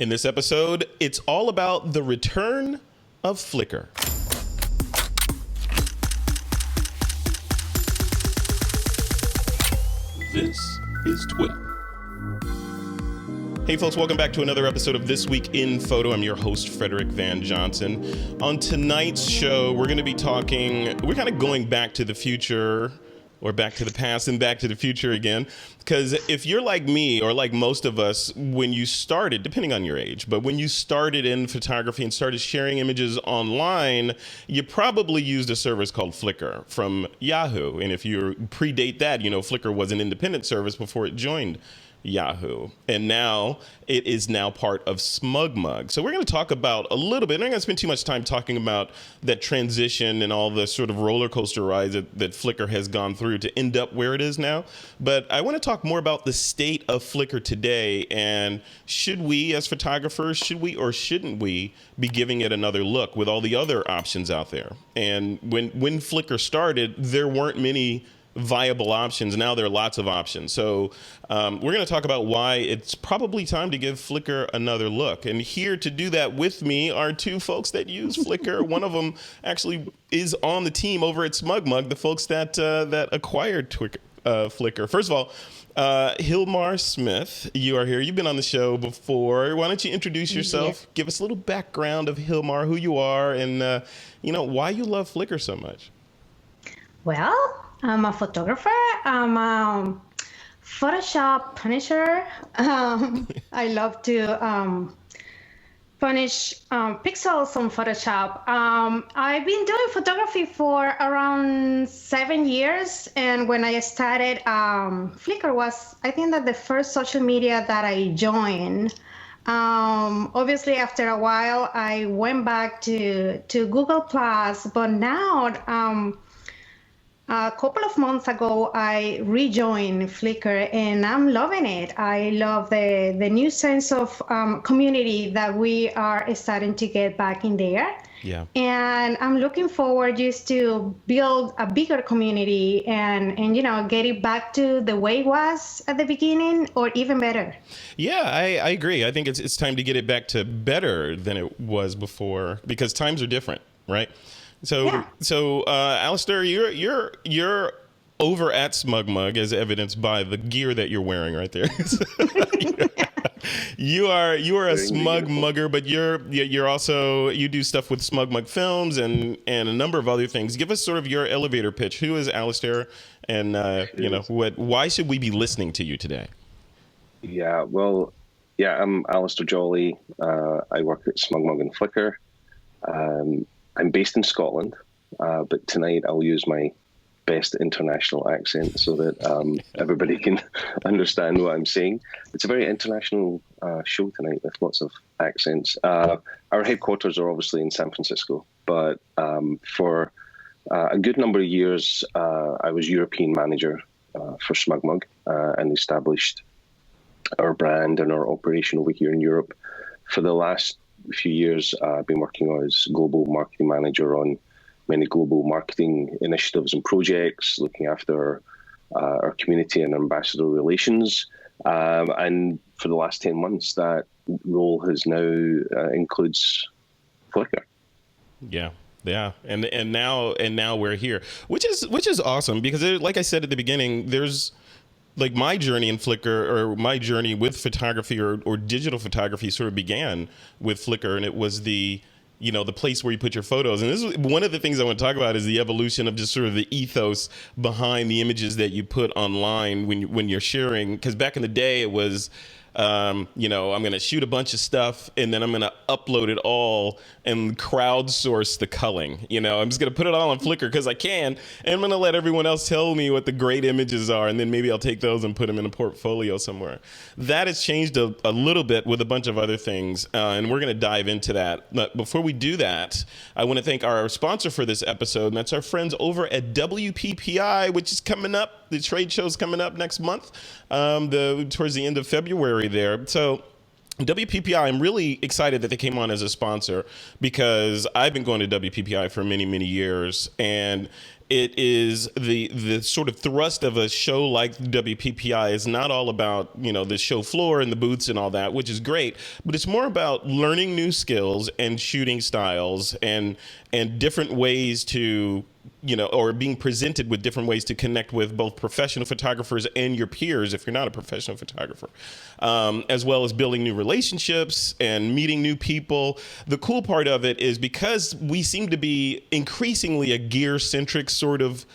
In this episode, it's all about the return of Flickr. This is TWiP. Hey folks, welcome back to another episode of This Week in Photo. I'm your host, Frederick Van Johnson. On tonight's show, we're going to be we're kind of going back to the future, or back to the past and back to the future again. Because if you're like me, or like most of us, when you started, depending on your age, but when you started in photography and started sharing images online, you probably used a service called Flickr from Yahoo. And if you predate that, Flickr was an independent service before it joined Yahoo. And now it is now part of SmugMug. So we're going to talk about a little bit, and I'm not going to spend too much time talking about that transition and all the sort of roller coaster rides that Flickr has gone through to end up where it is now. But I want to talk more about the state of Flickr today, and should we as photographers, should we or shouldn't we be giving it another look with all the other options out there? And when Flickr started, there weren't many viable options. Now there are lots of options. So we're going to talk about why it's probably time to give Flickr another look. And here to do that with me are two folks that use Flickr. One of them actually is on the team over at SmugMug, the folks that acquired Flickr. First of all, Gilmar Smith, you are here. You've been on the show before. Why don't you introduce yourself? Give us a little background of Gilmar, who you are, and why you love Flickr so much. Well, I'm a photographer. I'm a Photoshop punisher. I love to punish pixels on Photoshop. I've been doing photography for around 7 years. And when I started, Flickr was, I think, that the first social media that I joined. Obviously, after a while, I went back to Google+, but now, a couple of months ago, I rejoined Flickr, and I'm loving it. I love the new sense of community that we are starting to get back in there. Yeah. And I'm looking forward just to build a bigger community and get it back to the way it was at the beginning, or even better. Yeah, I agree. I think it's time to get it back to better than it was before, because times are different, right? So Alastair, you're over at SmugMug, as evidenced by the gear that you're wearing right there. You are a SmugMugger, but you're also, you do stuff with SmugMug Films and a number of other things. Give us sort of your elevator pitch. Who is Alastair, and why should we be listening to you today? I'm Alastair Jolly. I work at SmugMug and Flickr. I'm based in Scotland, but tonight I'll use my best international accent so that everybody can understand what I'm saying. It's a very international show tonight with lots of accents. Our headquarters are obviously in San Francisco, but for a good number of years, I was European manager for SmugMug and established our brand and our operation over here in Europe. For the last few years, I've been working as global marketing manager on many global marketing initiatives and projects, looking after our community and ambassador relations. And for the last 10 months, that role has now includes Flickr. Yeah, and now we're here, which is awesome, because like I said at the beginning, there's like my journey in Flickr, or my journey with photography or digital photography sort of began with Flickr, and it was the place where you put your photos. And this is one of the things I want to talk about, is the evolution of just sort of the ethos behind the images that you put online when you're sharing. Because back in the day, it was, I'm going to shoot a bunch of stuff and then I'm going to upload it all and crowdsource the culling. I'm just going to put it all on Flickr because I can, and I'm going to let everyone else tell me what the great images are, and then maybe I'll take those and put them in a portfolio somewhere. That has changed a little bit with a bunch of other things, and we're going to dive into that. But before we do that, I want to thank our sponsor for this episode, and that's our friends over at WPPI, which is coming up. The trade show's coming up next month, towards the end of February there. So WPPI, I'm really excited that they came on as a sponsor because I've been going to WPPI for many, many years. And it is the sort of thrust of a show like WPPI is not all about, the show floor and the booths and all that, which is great, but it's more about learning new skills and shooting styles and different ways to, or being presented with different ways to connect with both professional photographers and your peers if you're not a professional photographer, as well as building new relationships and meeting new people. The cool part of it is because we seem to be increasingly a gear-centric sort of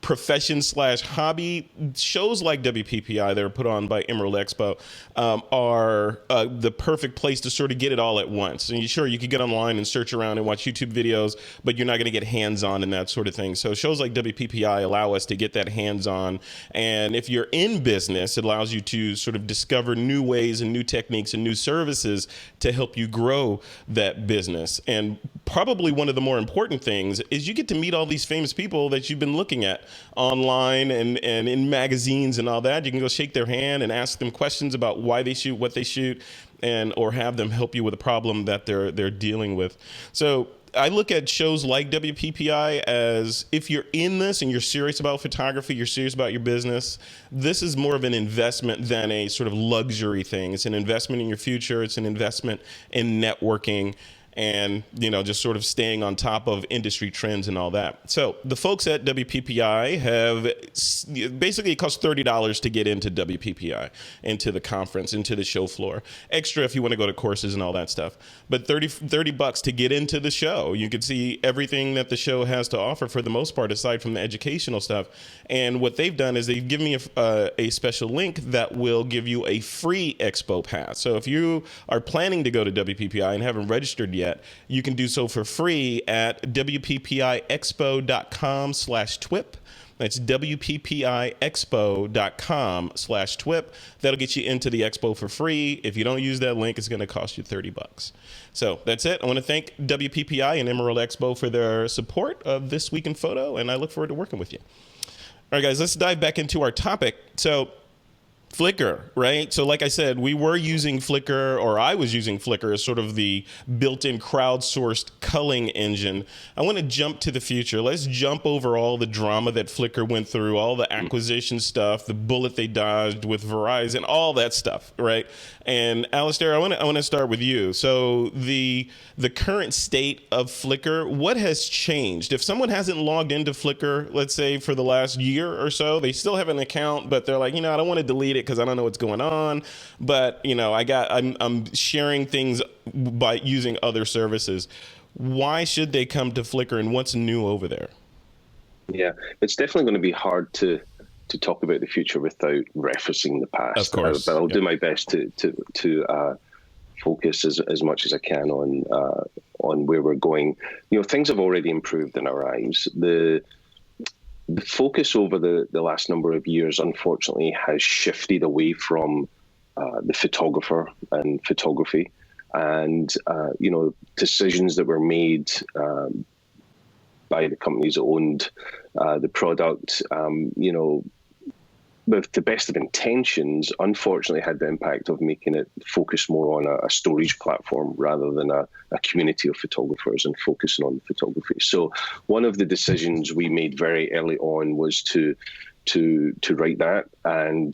profession / hobby. Shows like WPPI that are put on by Emerald Expo are the perfect place to sort of get it all at once. And sure, you could get online and search around and watch YouTube videos, but you're not going to get hands-on and that sort of thing. So shows like WPPI allow us to get that hands-on. And if you're in business, it allows you to sort of discover new ways and new techniques and new services to help you grow that business. And probably one of the more important things is you get to meet all these famous people that you've been looking at online and in magazines and all that. You can go shake their hand and ask them questions about why they shoot, what they shoot, or have them help you with a problem that they're dealing with. So I look at shows like WPPI as, if you're in this and you're serious about photography, you're serious about your business, this is more of an investment than a sort of luxury thing. It's an investment in your future. It's an investment in networking and, just sort of staying on top of industry trends and all that. So the folks at WPPI basically, it costs $30 to get into WPPI, into the conference, into the show floor. Extra if you want to go to courses and all that stuff. But $30 to get into the show. You can see everything that the show has to offer for the most part, aside from the educational stuff. And what they've done is they've given me a special link that will give you a free expo pass. So if you are planning to go to WPPI and haven't registered yet, you can do so for free at wppiexpo.com/TWiP. That's wppiexpo.com/TWiP. That'll get you into the expo for free. If you don't use that link, it's going to cost you $30. So that's it. I want to thank WPPI and Emerald Expo for their support of This Week in Photo, and I look forward to working with you. All right, guys, let's dive back into our topic. So Flickr, right? So like I said, we were using Flickr, or I was using Flickr as sort of the built-in crowdsourced culling engine. I want to jump to the future. Let's jump over all the drama that Flickr went through, all the acquisition stuff, the bullet they dodged with Verizon, all that stuff, right? And Alastair, I want to start with you. So the current state of Flickr, what has changed? If someone hasn't logged into Flickr, let's say for the last year or so, they still have an account, but they're like, I don't want to delete it because I don't know what's going on. But I'm sharing things by using other services. Why should they come to Flickr, and what's new over there? Yeah, it's definitely going to be hard to talk about the future without referencing the past. Of course, but I'll do my best to focus as much as I can on where we're going. Things have already improved in our eyes. The focus over the last number of years, unfortunately, has shifted away from the photographer and photography, and decisions that were made by the companies that owned the product, with the best of intentions, unfortunately had the impact of making it focus more on a storage platform rather than a community of photographers and focusing on photography. So one of the decisions we made very early on was to write that and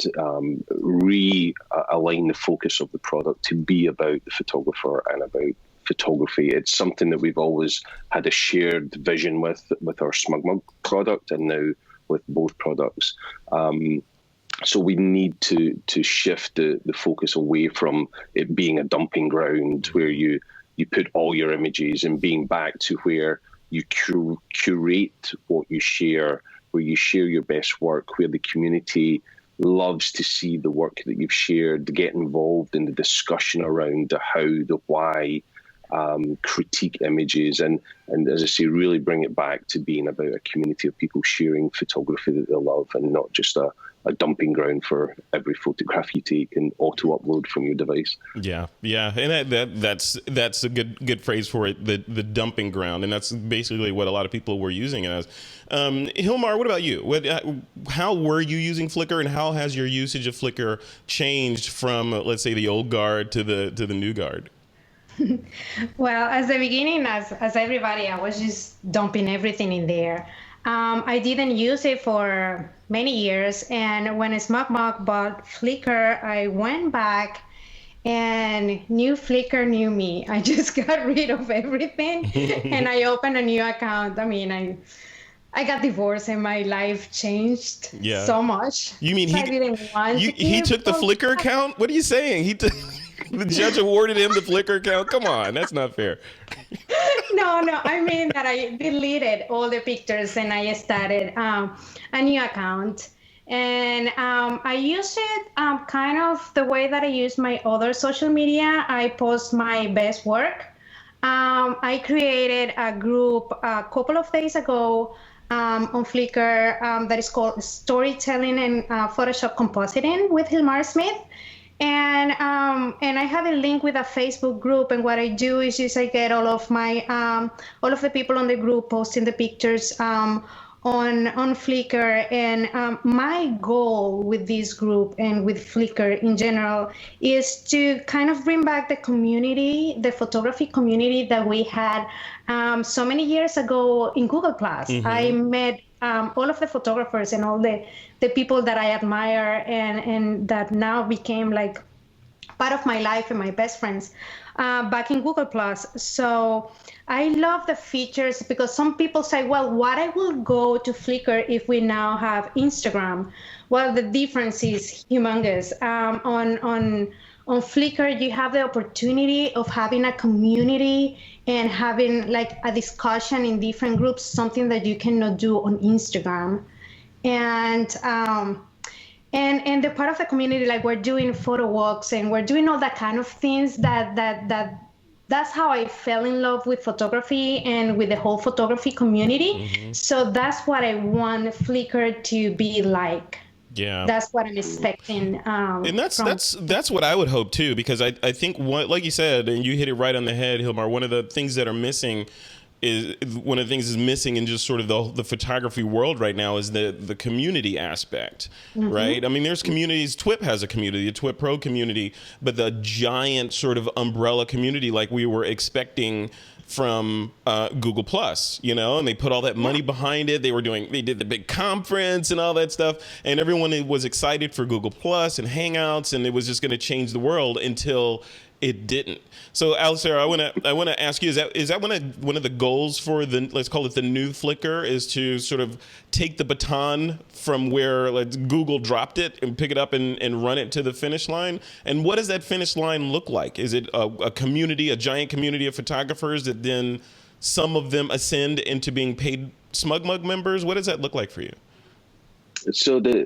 realign the focus of the product to be about the photographer and about photography. It's something that we've always had a shared vision with our SmugMug product, and now with both products. So we need to shift the focus away from it being a dumping ground where you put all your images, and being back to where you curate what you share, where you share your best work, where the community loves to see the work that you've shared, to get involved in the discussion around the how, the why, critique images, and as I say, really bring it back to being about a community of people sharing photography that they love, and not just a a dumping ground for every photograph you take and auto upload from your device. Yeah, and that's a good phrase for it, the dumping ground, and that's basically what a lot of people were using it as. Gilmar, what about you? How were you using Flickr, and how has your usage of Flickr changed from, let's say, the old guard to the new guard? Well, at the beginning, as everybody, I was just dumping everything in there. I didn't use it for many years, and when SmugMug bought Flickr, I went back and new Flickr knew me. I just got rid of everything and I opened a new account. I mean, I got divorced and my life changed so much. You mean I didn't want to he took the Flickr account? What are you saying? He took the judge awarded him the Flickr account? Come on, that's not fair. No, I mean that I deleted all the pictures and I started a new account. And I use it kind of the way that I use my other social media. I post my best work. I created a group a couple of days ago on Flickr that is called Storytelling and Photoshop Compositing with Gilmar Smith. And I have a link with a Facebook group, and what I do is just I get all of the people on the group posting the pictures on Flickr. And my goal with this group and with Flickr in general is to kind of bring back the community, the photography community that we had so many years ago in Google+. Mm-hmm. I met all of the photographers and all the people that I admire and that now became like part of my life and my best friends back in Google+. So I love the features because some people say, well, why I will go to Flickr if we now have Instagram? Well, the difference is humongous. On Flickr, you have the opportunity of having a community and having like a discussion in different groups, something that you cannot do on Instagram. And the part of the community, like we're doing photo walks and we're doing all that kind of things that's how I fell in love with photography and with the whole photography community. Mm-hmm. So that's what I want Flickr to be like. Yeah, that's what I'm expecting. And that's what I would hope too, because I think like you said, and you hit it right on the head, Gilmar. One of the things that are missing is missing in just sort of the photography world right now is the community aspect, mm-hmm. right? I mean, there's communities. TWiP has a community, a TWiP Pro community, but the giant sort of umbrella community like we were expecting from Google+, and they put all that money behind it. They did the big conference and all that stuff, and everyone was excited for Google+ and Hangouts, and it was just going to change the world until it didn't. So, Alastair, I want to ask you: is that one of the goals for let's call it the new Flickr, is to sort of take the baton from where Google dropped it and pick it up and run it to the finish line? And what does that finish line look like? Is it a community, a giant community of photographers that then some of them ascend into being paid SmugMug members? What does that look like for you? So the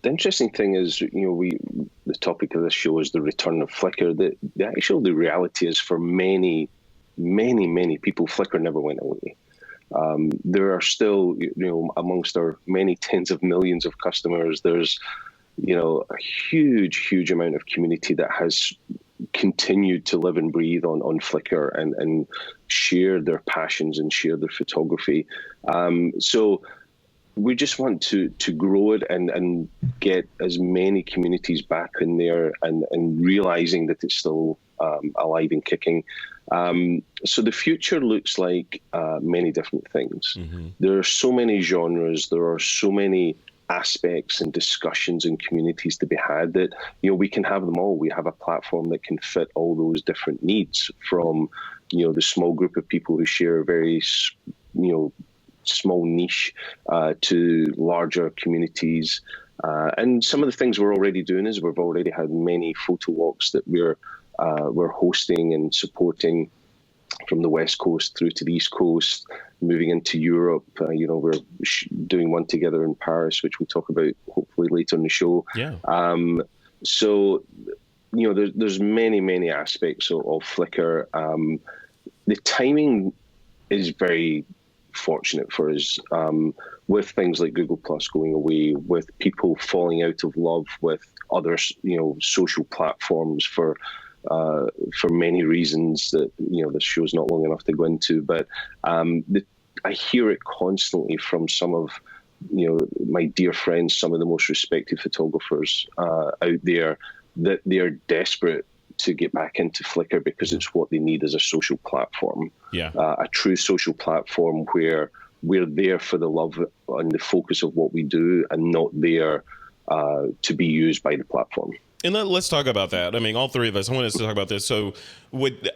interesting thing is, the topic of this show is the return of Flickr. The reality is for many, many, many people, Flickr never went away. There are still, amongst our many tens of millions of customers, there's, a huge amount of community that has continued to live and breathe on Flickr and share their passions and share their photography. So we just want to grow it and get as many communities back in there and realizing that it's still alive and kicking. So the future looks like many different things. Mm-hmm. There are so many genres. There are so many aspects and discussions and communities to be had that, we can have them all. We have a platform that can fit all those different needs, from, the small group of people who share a very, small niche to larger communities. And some of the things we're already doing is we've already had many photo walks that we're hosting and supporting from the West Coast through to the East Coast, moving into Europe. We're doing one together in Paris, which we'll talk about hopefully later in the show. Yeah. So, there's many aspects of Flickr. The timing is very fortunate for us. with things like Google Plus going away, with people falling out of love with other, social platforms for many reasons that, this show's not long enough to go into. But I hear it constantly from some of, my dear friends, some of the most respected photographers out there, that they're desperate to get back into Flickr because it's what they need as a social platform. Yeah. A true social platform where we're there for the love and the focus of what we do, and not there to be used by the platform. And let's talk about that. I mean, all three of us, I want us to talk about this. So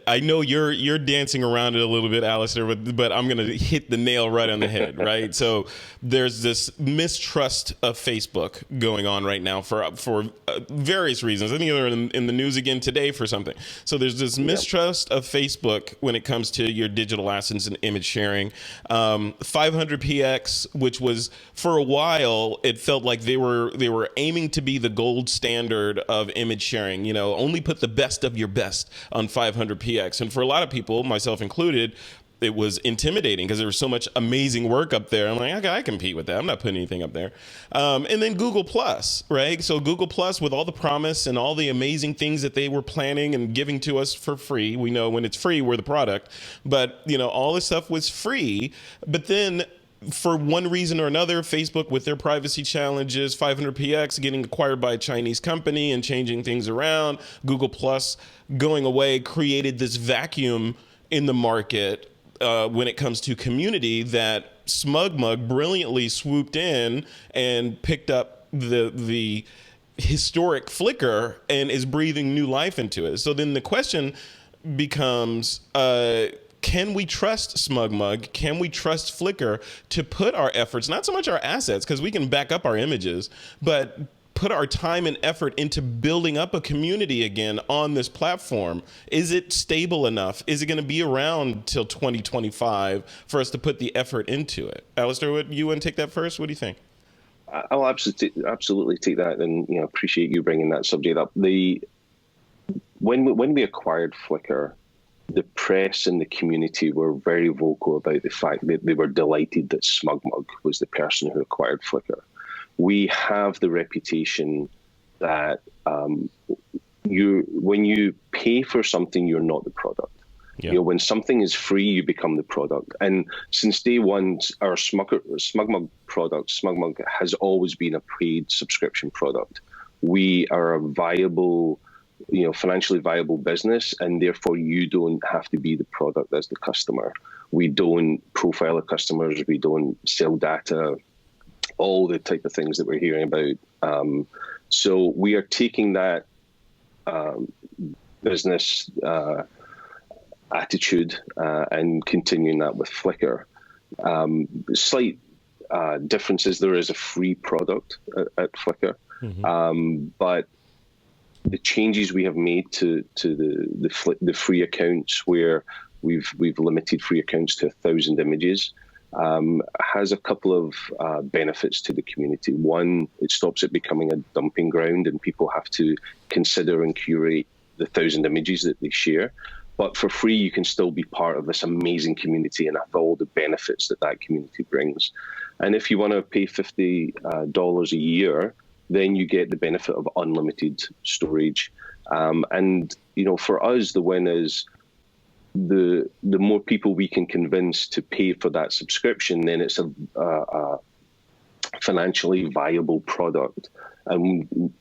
I know you're dancing around it a little bit, Alastair, but I'm going to hit the nail right on the head, right? So there's this mistrust of Facebook going on right now for various reasons. I think they're in the news again today for something. So there's this mistrust of Facebook when it comes to your digital assets and image sharing. 500px, which was, for a while, it felt like they were aiming to be the gold standard of image sharing. Only put the best of your best on 500px. And for a lot of people, myself included, it was intimidating because there was so much amazing work up there. I'm like, okay, I compete with that. I'm not putting anything up there. And then Google Plus, right? So Google Plus, with all the promise and all the amazing things that they were planning and giving to us for free. We know when it's free, we're the product. But, all this stuff was free. But then, for one reason or another, Facebook, with their privacy challenges, 500px getting acquired by a Chinese company and changing things around, Google Plus going away, created this vacuum in the market when it comes to community, that SmugMug brilliantly swooped in and picked up the historic Flickr and is breathing new life into it. So then the question becomes, can we trust SmugMug? Can we trust Flickr to put our efforts, not so much our assets, because we can back up our images, but put our time and effort into building up a community again on this platform? Is it stable enough? Is it going to be around till 2025 for us to put the effort into it? Alastair, you want to take that first? What do you think? I'll absolutely take that, and appreciate you bringing that subject up. When we acquired Flickr, the press and the community were very vocal about the fact that they were delighted that SmugMug was the person who acquired Flickr. We have the reputation that when you pay for something, you're not the product. Yeah. When something is free, you become the product. And since day one, our SmugMug product, SmugMug, has always been a paid subscription product. We are a viable, financially viable business, and therefore you don't have to be the product as the customer. We don't profile our customers. We don't sell data, all the type of things that we're hearing about. So we are taking that business attitude and continuing that with Flickr. Slight differences. There is a free product at Flickr, but the changes we have made to the free accounts, where we've limited free accounts to 1,000 images, has a couple of benefits to the community. One, it stops it becoming a dumping ground, and people have to consider and curate the 1,000 images that they share. But for free, you can still be part of this amazing community and have all the benefits that community brings. And if you want to pay $50 a year, then you get the benefit of unlimited storage. And for us, the win is the more people we can convince to pay for that subscription, then it's a financially viable product. And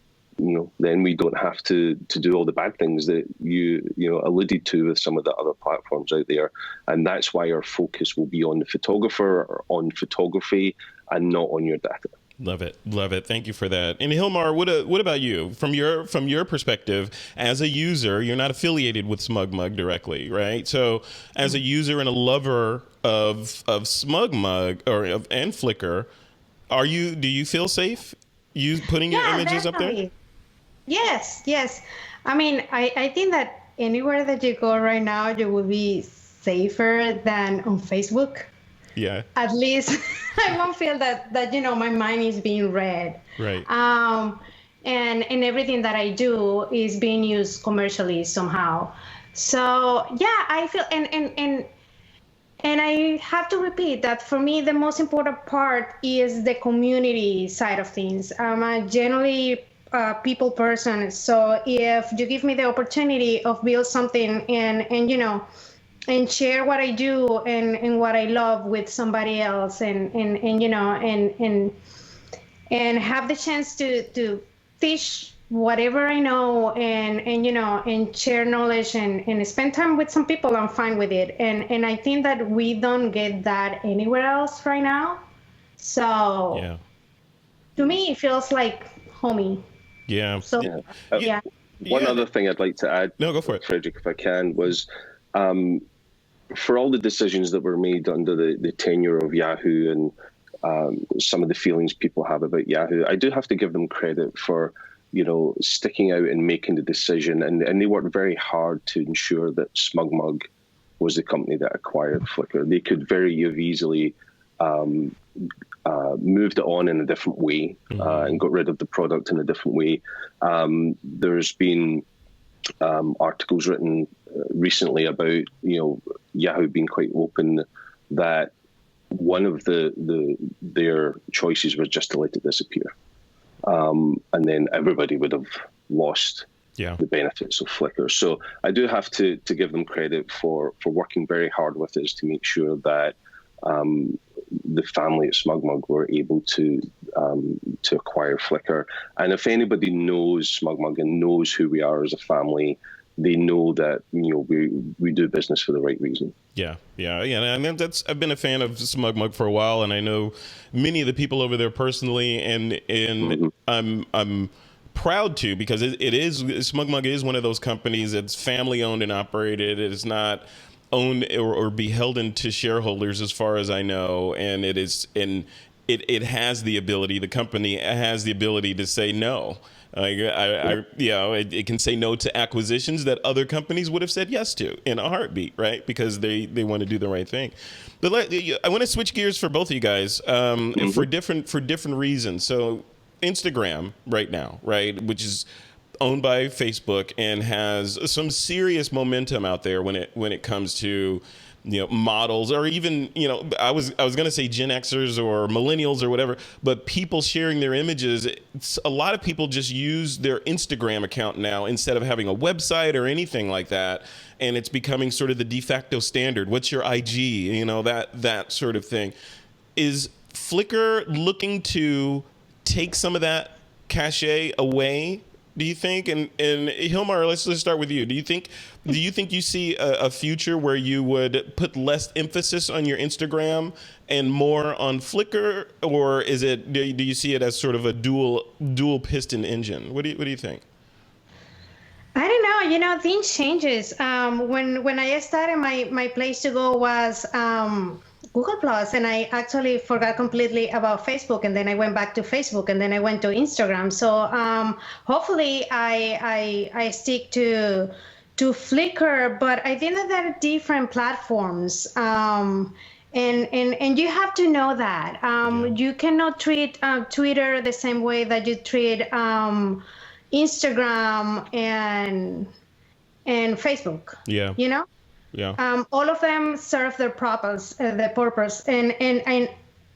then we don't have to do all the bad things that you alluded to with some of the other platforms out there. And that's why our focus will be on the photographer, or on photography, and not on your data. Love it. Love it. Thank you for that. And Gilmar, what about you? From your perspective, as a user, you're not affiliated with SmugMug directly, right? So as a user and a lover of SmugMug and Flickr, do you feel safe putting your images definitely up there? Yes. I mean, I think that anywhere that you go right now, you will be safer than on Facebook. Yeah. At least I won't feel that my mind is being read. Right. And everything that I do is being used commercially somehow. So yeah, I feel and And I have to repeat that for me, the most important part is the community side of things. I'm a generally people person. So if you give me the opportunity of build something and and share what I do and what I love with somebody else and have the chance to teach whatever I know and share knowledge and spend time with some people, I'm fine with it. And I think that we don't get that anywhere else right now. So Yeah. to me, it feels like homey. Yeah. So Yeah. yeah. One Yeah. other thing I'd like to add, No, go for it. Frederick, if I can, was for all the decisions that were made under the tenure of Yahoo and some of the feelings people have about Yahoo, I do have to give them credit for, sticking out and making the decision. And they worked very hard to ensure that SmugMug was the company that acquired Flickr. They could very have easily moved it on in a different way and got rid of the product in a different way. There's been articles written recently about Yahoo being quite open that one of their choices was just to let it disappear, and then everybody would have lost the benefits of Flickr. So I do have to give them credit for working very hard with us to make sure that the family at SmugMug were able to acquire Flickr. And if anybody knows SmugMug and knows who we are as a family, they know that we do business for the right reason. Yeah. And I've been a fan of SmugMug for a while, and I know many of the people over there personally, and I'm proud to, because SmugMug is one of those companies that's family owned and operated. It is not owned or beholden to shareholders, as far as I know, and it has the ability. The company has the ability to say no. It can say no to acquisitions that other companies would have said yes to in a heartbeat, right? Because they want to do the right thing. But I want to switch gears for both of you guys for different reasons. So Instagram right now, right, which is owned by Facebook and has some serious momentum out there when it comes to models, or even I was going to say Gen Xers or millennials or whatever, but people sharing their images. A lot of people just use their Instagram account now instead of having a website or anything like that, and it's becoming sort of the de facto standard. What's your IG? That sort of thing. Is Flickr looking to take some of that cachet away, do you think? And Gilmar, let's start with you. Do you think you see a future where you would put less emphasis on your Instagram and more on Flickr, or is it? Do you see it as sort of a dual piston engine? What do you think? I don't know. Things changes. When I started, my place to go was Google Plus, and I actually forgot completely about Facebook, and then I went back to Facebook, and then I went to Instagram. So hopefully I stick to Flickr, but I think that there are different platforms. And you have to know that you cannot treat Twitter the same way that you treat Instagram and Facebook. Yeah. Yeah. All of them serve their purpose, and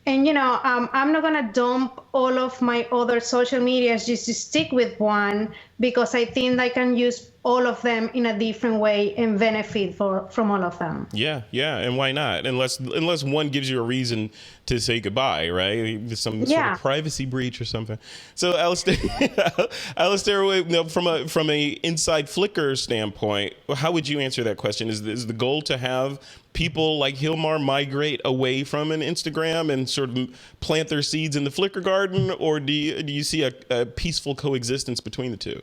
I'm not gonna dump all of my other social medias just to stick with one, because I think I can use all of them in a different way and benefit from all of them. Yeah, and why not? Unless one gives you a reason to say goodbye, right? Some sort of privacy breach or something. So, Alastair, from a inside Flickr standpoint, how would you answer that question? Is the goal to have people like Gilmar migrate away from an Instagram and sort of plant their seeds in the Flickr garden, or do you see a peaceful coexistence between the two?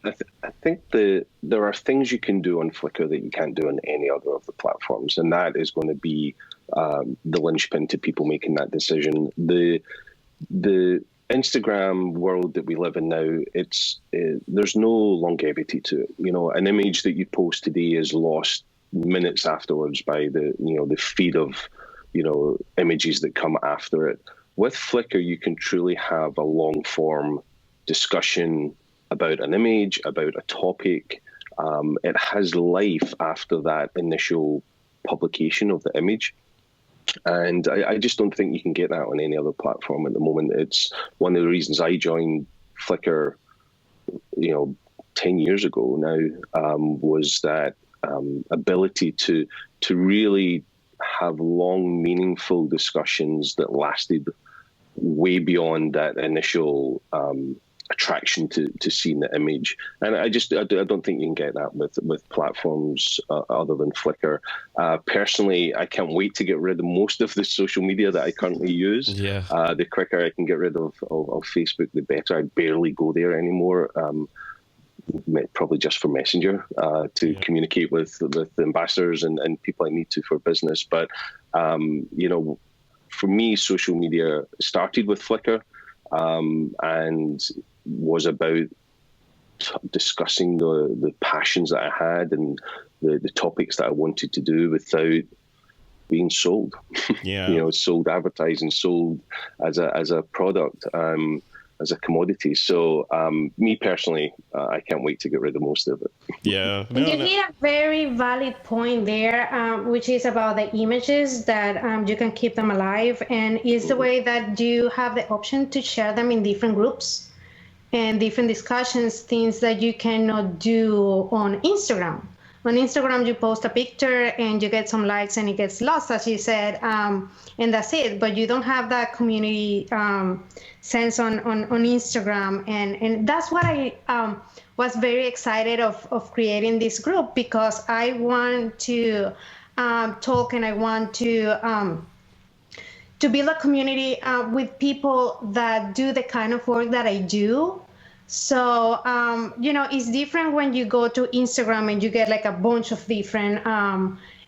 I think there are things you can do on Flickr that you can't do on any other of the platforms, and that is going to be the linchpin to people making that decision. The Instagram world that we live in now, there's no longevity to it. An image that you post today is lost minutes afterwards by the feed of images that come after it. With Flickr, you can truly have a long form discussion about an image, about a topic. It has life after that initial publication of the image. And I just don't think you can get that on any other platform at the moment. It's one of the reasons I joined Flickr, 10 years ago now, was that ability to really have long, meaningful discussions that lasted way beyond that initial attraction to seeing the image. And I don't think you can get that with platforms other than Flickr. Personally, I can't wait to get rid of most of the social media that I currently use. Yeah. The quicker I can get rid of Facebook, the better. I barely go there anymore. Probably just for Messenger to communicate with ambassadors and people I need to for business. But, for me, social media started with Flickr and was about discussing the passions that I had and the topics that I wanted to do without being sold. Yeah. Sold advertising, sold as a product. As a commodity. So me personally, I can't wait to get rid of most of it. Yeah. You hit a very valid point there, which is about the images that you can keep them alive. And is the way that you have the option to share them in different groups and different discussions, things that you cannot do on Instagram. On Instagram, you post a picture and you get some likes and it gets lost, as you said, and that's it. But you don't have that community sense on Instagram. And that's what I was very excited of creating this group, because I want to talk and I want to build a community with people that do the kind of work that I do. So, it's different when you go to Instagram and you get like a bunch of different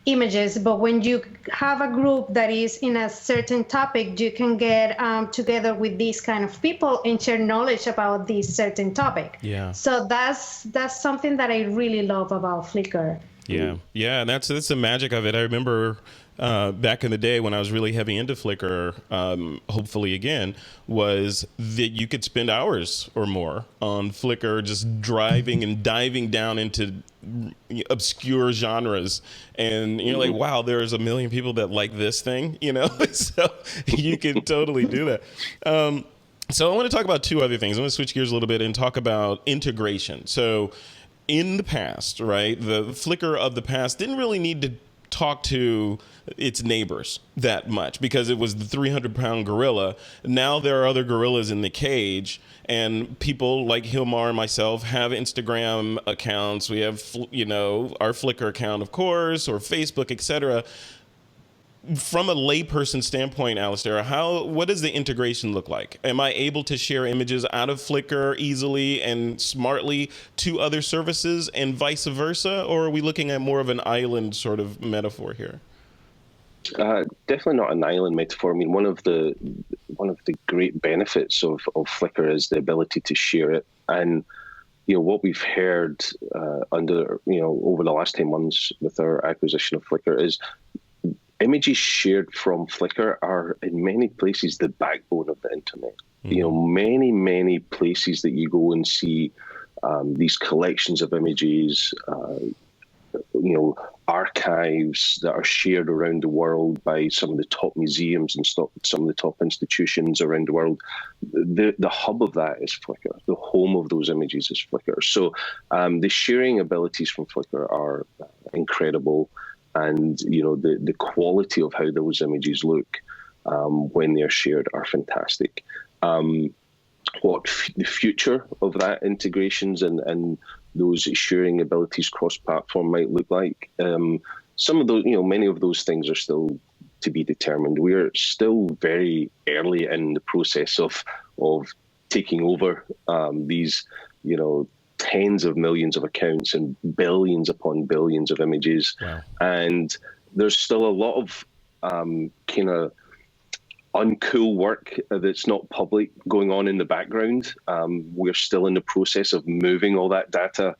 images. But when you have a group that is in a certain topic, you can get together with these kind of people and share knowledge about this certain topic. Yeah. So that's something that I really love about Flickr. Yeah. Yeah. And that's the magic of it. I remember back in the day when I was really heavy into Flickr, hopefully again, was that you could spend hours or more on Flickr just driving and diving down into obscure genres. And you're like, wow, there's a million people that like this thing, so you can totally do that. So I want to talk about two other things. I want to switch gears a little bit and talk about integration. So in the past, right, the Flickr of the past didn't really need to talk to its neighbors that much because it was the 300-pound gorilla. Now there are other gorillas in the cage, and people like Gilmar and myself have Instagram accounts. We have, our Flickr account, of course, or Facebook, etc. From a layperson standpoint, Alastair, what does the integration look like? Am I able to share images out of Flickr easily and smartly to other services and vice versa? Or are we looking at more of an island sort of metaphor here? Definitely not an island metaphor. I mean, one of the great benefits of Flickr is the ability to share it. And what we've heard over the last 10 months with our acquisition of Flickr is images shared from Flickr are in many places the backbone of the internet. Many, many places that you go and see these collections of images, archives that are shared around the world by some of the top museums and some of the top institutions around the world. The hub of that is Flickr. The home of those images is Flickr. So the sharing abilities from Flickr are incredible. And, the quality of how those images look when they're shared are fantastic. What the future of that integrations and those sharing abilities cross-platform might look like. Some of those, many of those things are still to be determined. We're still very early in the process of taking over these, tens of millions of accounts and billions upon billions of images. Wow. And there's still a lot of kind of uncool work that's not public going on in the background. We're still in the process of moving all that data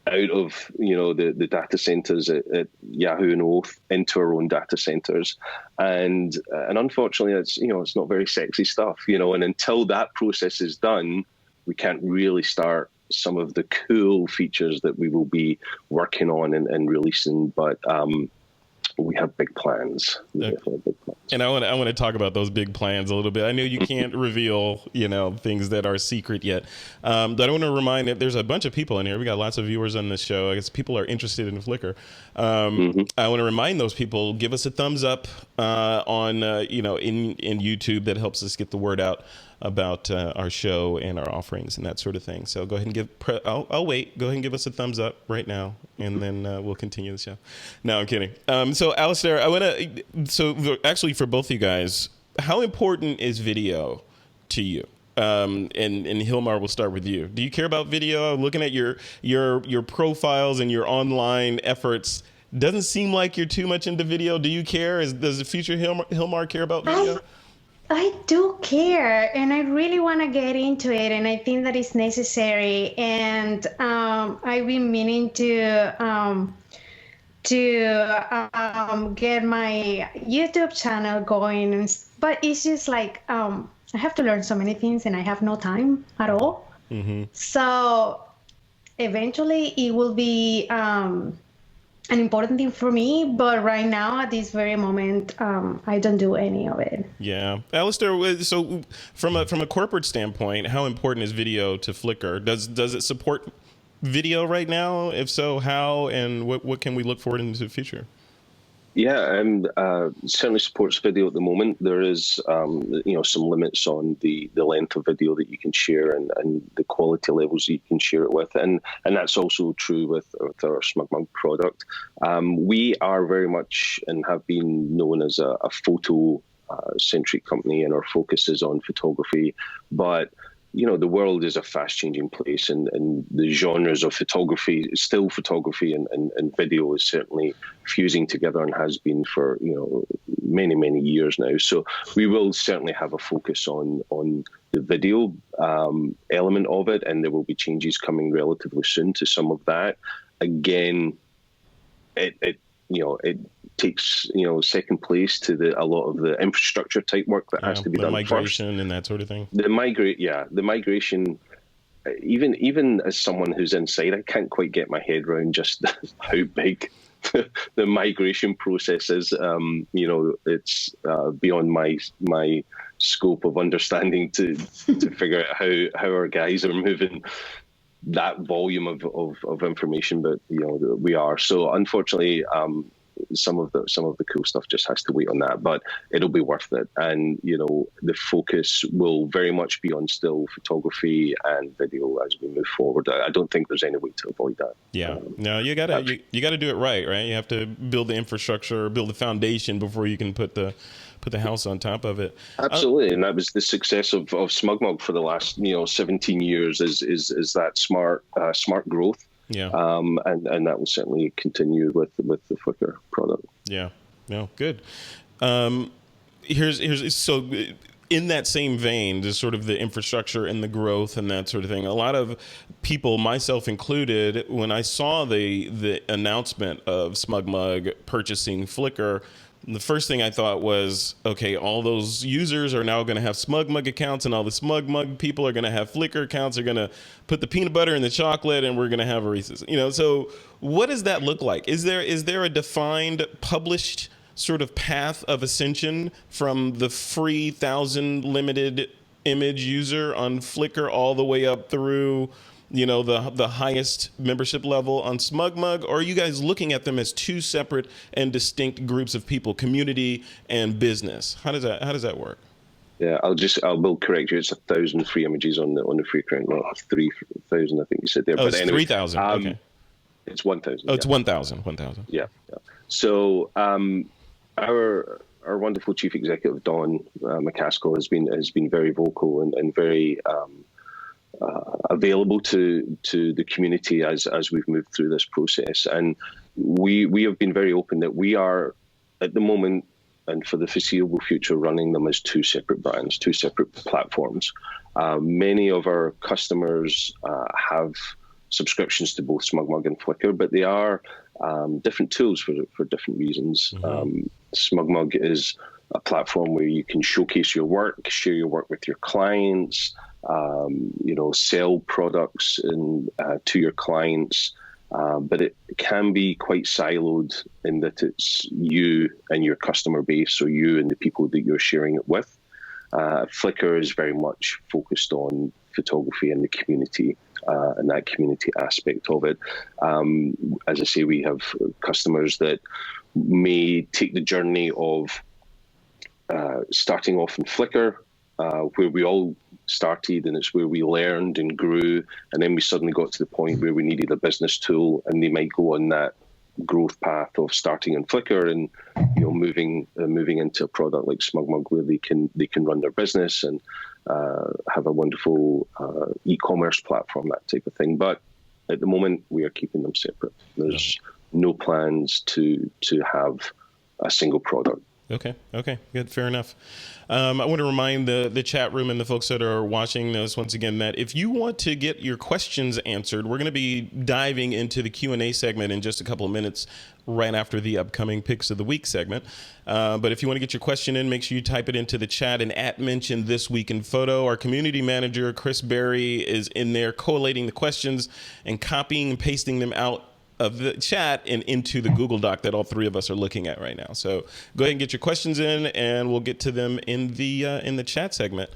out of the data centers at Yahoo and Oath into our own data centers, and unfortunately it's not very sexy stuff, and until that process is done, we can't really start some of the cool features that we will be working on and releasing. But We have big plans. We definitely have big plans. And I want to talk about those big plans a little bit. I know you can't reveal, things that are secret yet. But I want to remind that there's a bunch of people in here. We got lots of viewers on this show. I guess people are interested in Flickr. I want to remind those people, give us a thumbs up on in YouTube. That helps us get the word out about our show and our offerings and that sort of thing. So go ahead and I'll wait. Go ahead and give us a thumbs up right now, and then we'll continue the show. No, I'm kidding. So Alastair, actually for both of you guys, how important is video to you? And Gilmar, we'll start with you. Do you care about video? Looking at your profiles and your online efforts, doesn't seem like you're too much into video. Do you care? Does the future Gilmar care about video? I do care, and I really want to get into it, and I think that it's necessary. And I've been meaning to get my YouTube channel going, but it's just like I have to learn so many things, and I have no time at all. So eventually, it will be an important thing for me, but right now at this very moment, I don't do any of it. Yeah, Alastair. So from a corporate standpoint, how important is video to Flickr? Does it support video right now? If so, how, and what can we look forward into the future? Yeah, certainly supports video at the moment. There is, some limits on the length of video that you can share and the quality levels that you can share it with, and that's also true with our SmugMug product. We are very much and have been known as a photo centric company, and our focus is on photography, but the world is a fast-changing place, and the genres of photography, still photography and video is certainly fusing together and has been for many, many years now. So we will certainly have a focus on the video element of it, and there will be changes coming relatively soon to some of that. Again, it takes second place to a lot of the infrastructure type work that has to be done first. Migration and that sort of thing. The migration. Even as someone who's inside, I can't quite get my head around just how big the migration process is. It's beyond my scope of understanding to figure out how our guys are moving that volume of information, but we are. So unfortunately, some of the cool stuff just has to wait on that, but it'll be worth it. And the focus will very much be on still photography and video as we move forward. I don't think there's any way to avoid that. Yeah, no, you gotta do it right. You have to build the infrastructure, build the foundation before you can put the house on top of it. Absolutely, and that was the success of SmugMug for the last 17 years. Is that smart growth. Yeah. And that will certainly continue with the Flickr product. Yeah. No, good. So in that same vein, just sort of the infrastructure and the growth and that sort of thing. A lot of people, myself included, when I saw the announcement of SmugMug purchasing Flickr, the first thing I thought was, okay, all those users are now going to have SmugMug accounts, and all the SmugMug people are going to have Flickr accounts. They're going to put the peanut butter in the chocolate, and we're going to have a Reese's. So what does that look like? Is there a defined, published sort of path of ascension from the free 1,000 limited image user on Flickr all the way up through the highest membership level on SmugMug, or are you guys looking at them as two separate and distinct groups of people, community and business? How does that work? Yeah, I will correct you. It's 1,000 free images on the free account, not 3,000. I think you said there. Oh, it's anyway, 3,000. Okay, it's 1,000. Oh, it's 1,000. 1,000. Yeah. So our wonderful chief executive Don McCaskill has been very vocal and very available to the community as we've moved through this process, and we have been very open that we are at the moment and for the foreseeable future running them as two separate brands, two separate platforms. Many of our customers have subscriptions to both SmugMug and Flickr, but they are different tools for different reasons. SmugMug is a platform where you can showcase your work, share your work with your clients, sell products to your clients, but it can be quite siloed in that it's you and your customer base, or you and the people that you're sharing it with. Flickr is very much focused on photography and the community, and that community aspect of it. As I say, we have customers that may take the journey of starting off in Flickr, where we all started, and it's where we learned and grew, and then we suddenly got to the point where we needed a business tool, and they might go on that growth path of starting in Flickr and moving into a product like SmugMug, where they can run their business and have a wonderful e-commerce platform, that type of thing. But at the moment, we are keeping them separate. There's no plans to have a single product. Okay, good, fair enough. I want to remind the chat room and the folks that are watching this once again that if you want to get your questions answered, we're going to be diving into the Q&A segment in just a couple of minutes right after the upcoming Picks of the Week segment. But if you want to get your question in, make sure you type it into the chat and @mention This Week in Photo. Our community manager, Chris Berry, is in there collating the questions and copying and pasting them out of the chat and into the Google Doc that all three of us are looking at right now. So go ahead and get your questions in, and we'll get to them in the chat segment.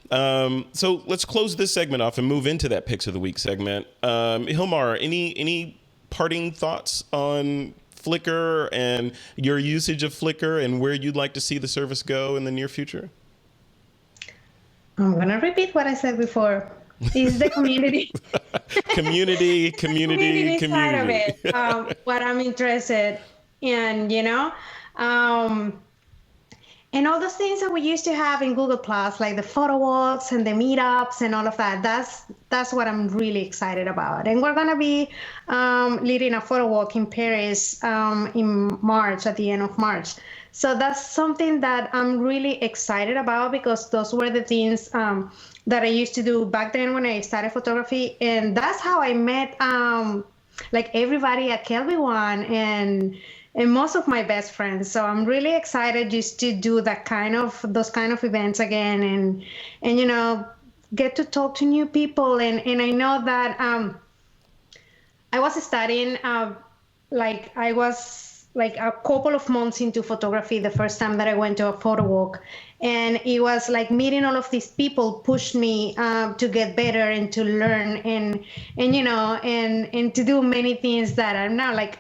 So let's close this segment off and move into that Picks of the Week segment. Gilmar, any parting thoughts on Flickr and your usage of Flickr and where you'd like to see the service go in the near future? I'm going to repeat what I said before. Is the community. community side of it. What I'm interested in, and all those things that we used to have in Google Plus, like the photo walks and the meetups and all of that. That's what I'm really excited about. And we're going to be leading a photo walk in Paris in March, at the end of March. So that's something that I'm really excited about, because those were the things that I used to do back then when I started photography. And that's how I met like everybody at Kelby One and most of my best friends. So I'm really excited just to do those kind of events again, and get to talk to new people. And I know that I was studying I was like a couple of months into photography the first time that I went to a photo walk. And it was like meeting all of these people pushed me to get better and to learn and to do many things that I'm now like,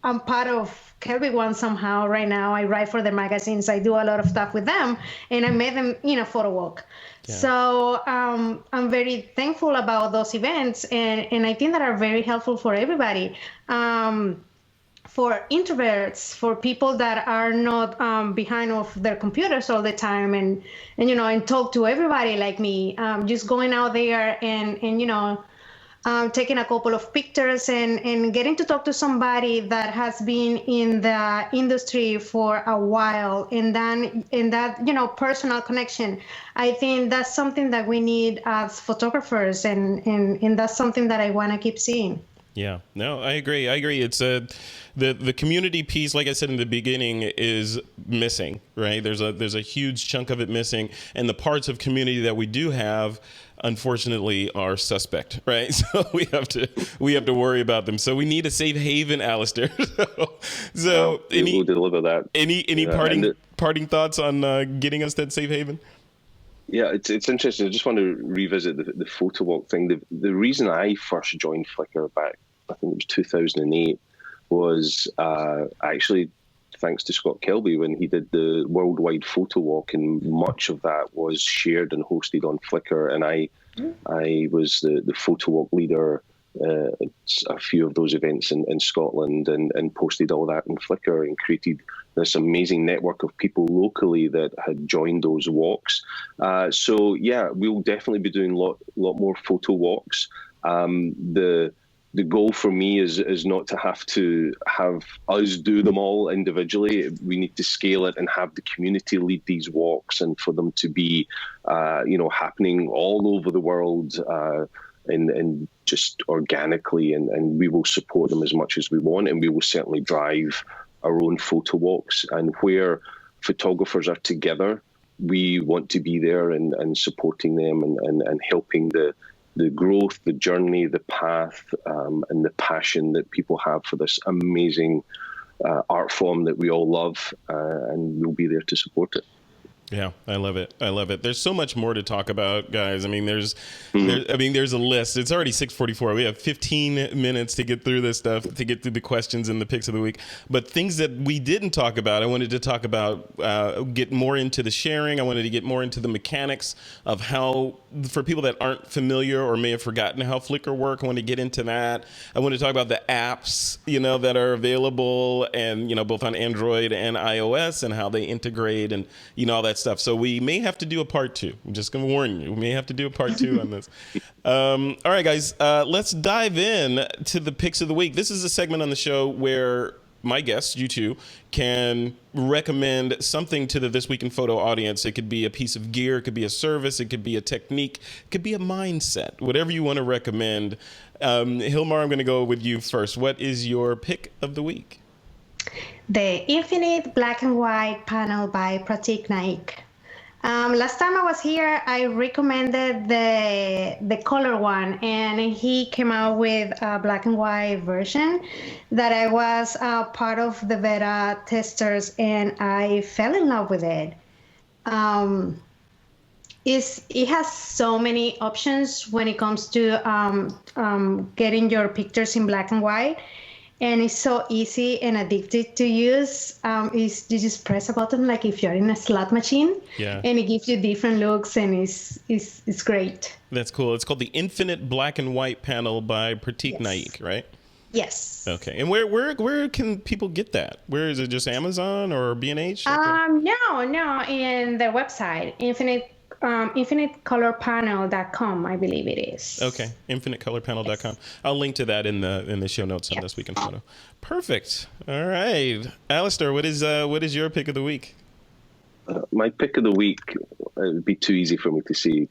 I'm part of Kelby One somehow right now. I write for the magazines. I do a lot of stuff with them, and I met them in a photo walk. Yeah. So I'm very thankful about those events, and I think that are very helpful for everybody. For introverts, for people that are not behind of their computers all the time, and talk to everybody like me, just going out there and taking a couple of pictures and getting to talk to somebody that has been in the industry for a while, and then in that personal connection. I think that's something that we need as photographers, and that's something that I want to keep seeing. Yeah, no, I agree. It's the community piece, like I said in the beginning, is missing, right? There's a huge chunk of it missing, and the parts of community that we do have, unfortunately, are suspect, right? So we have to worry about them. So we need a safe haven, Alastair. So we'll deliver that. Any parting thoughts on getting us that safe haven? Yeah, it's interesting. I just want to revisit the photo walk thing. The reason I first joined Flickr back, I think it was 2008, was actually thanks to Scott Kelby when he did the worldwide photo walk, and much of that was shared and hosted on Flickr. And I was the photo walk leader at a few of those events in Scotland, and posted all that in Flickr and created this amazing network of people locally that had joined those walks. So yeah, we'll definitely be doing a lot more photo walks. The goal for me is not to have us do them all individually. We need to scale it and have the community lead these walks, and for them to be happening all over the world and just organically, and we will support them as much as we want, and we will certainly drive our own photo walks. And where photographers are together, we want to be there and supporting them and helping the the growth, the journey, the path, and the passion that people have for this amazing art form that we all love, and we'll be there to support it. Yeah, I love it. I love it. There's so much more to talk about, guys. I mean, there's a list. It's already 6:44. We have 15 minutes to get through this stuff, to get through the questions and the picks of the week. But things that we didn't talk about, I wanted to talk about, get more into the sharing. I wanted to get more into the mechanics of how, for people that aren't familiar or may have forgotten how Flickr work, I want to get into that. I want to talk about the apps, that are available, and, both on Android and iOS, and how they integrate, and, all that stuff. So we may have to do a part 2. I'm just going to warn you. We may have to do a part 2 on this. All right, guys, let's dive in to the picks of the week. This is a segment on the show where my guests, you two, can recommend something to the This Week in Photo audience. It could be a piece of gear, it could be a service, it could be a technique, it could be a mindset, whatever you want to recommend. Gilmar, I'm going to go with you first. What is your pick of the week? The Infinite Black and White panel by TWiP. Last time I was here, I recommended the color one, and he came out with a black and white version that I was part of the beta testers, and I fell in love with it. It has so many options when it comes to getting your pictures in black and white. And it's so easy and addictive to use. You just press a button like if you're in a slot machine, and it gives you different looks, and it's great. That's cool. It's called the Infinite Black and White panel by TWiP, right? Yes. Okay. And where can people get that? Where is it? Just Amazon or B&H? No, in their website, infinitecolorpanel.com, I believe it is. Okay, infinitecolorpanel.com. Yes. I'll link to that in the show notes on This Week in Photo. Perfect. All right, Alastair, what is your pick of the week? My pick of the week, it would be too easy for me to say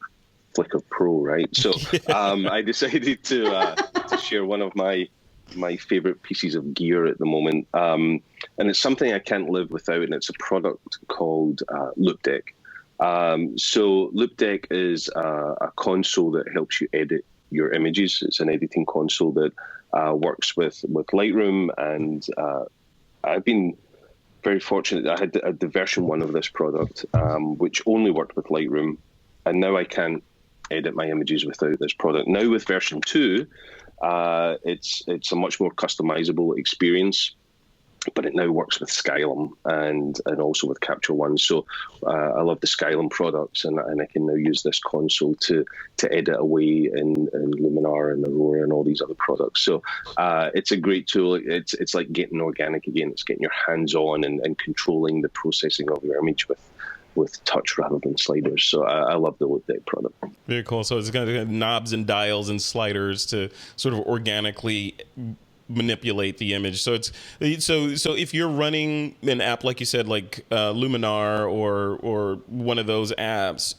Flickr Pro, right? So I decided to share one of my favorite pieces of gear at the moment, and it's something I can't live without, and it's a product called Loop Deck. So Loop Deck is a console that helps you edit your images. It's an editing console that works with Lightroom, and I've been very fortunate that I had the version 1 of this product, which only worked with Lightroom, and now I can't edit my images without this product. Now with version 2, it's a much more customizable experience, but it now works with Skylum and also with Capture One. So I love the Skylum products, and I can now use this console to edit away in Luminar and Aurora and all these other products. So it's a great tool. It's like getting organic again. It's getting your hands on and controlling the processing of your image with touch rather than sliders. So I love the Loop Deck product. Very cool. So it's got knobs and dials and sliders to sort of organically manipulate the image. So so if you're running an app, like you said, like Luminar or one of those apps,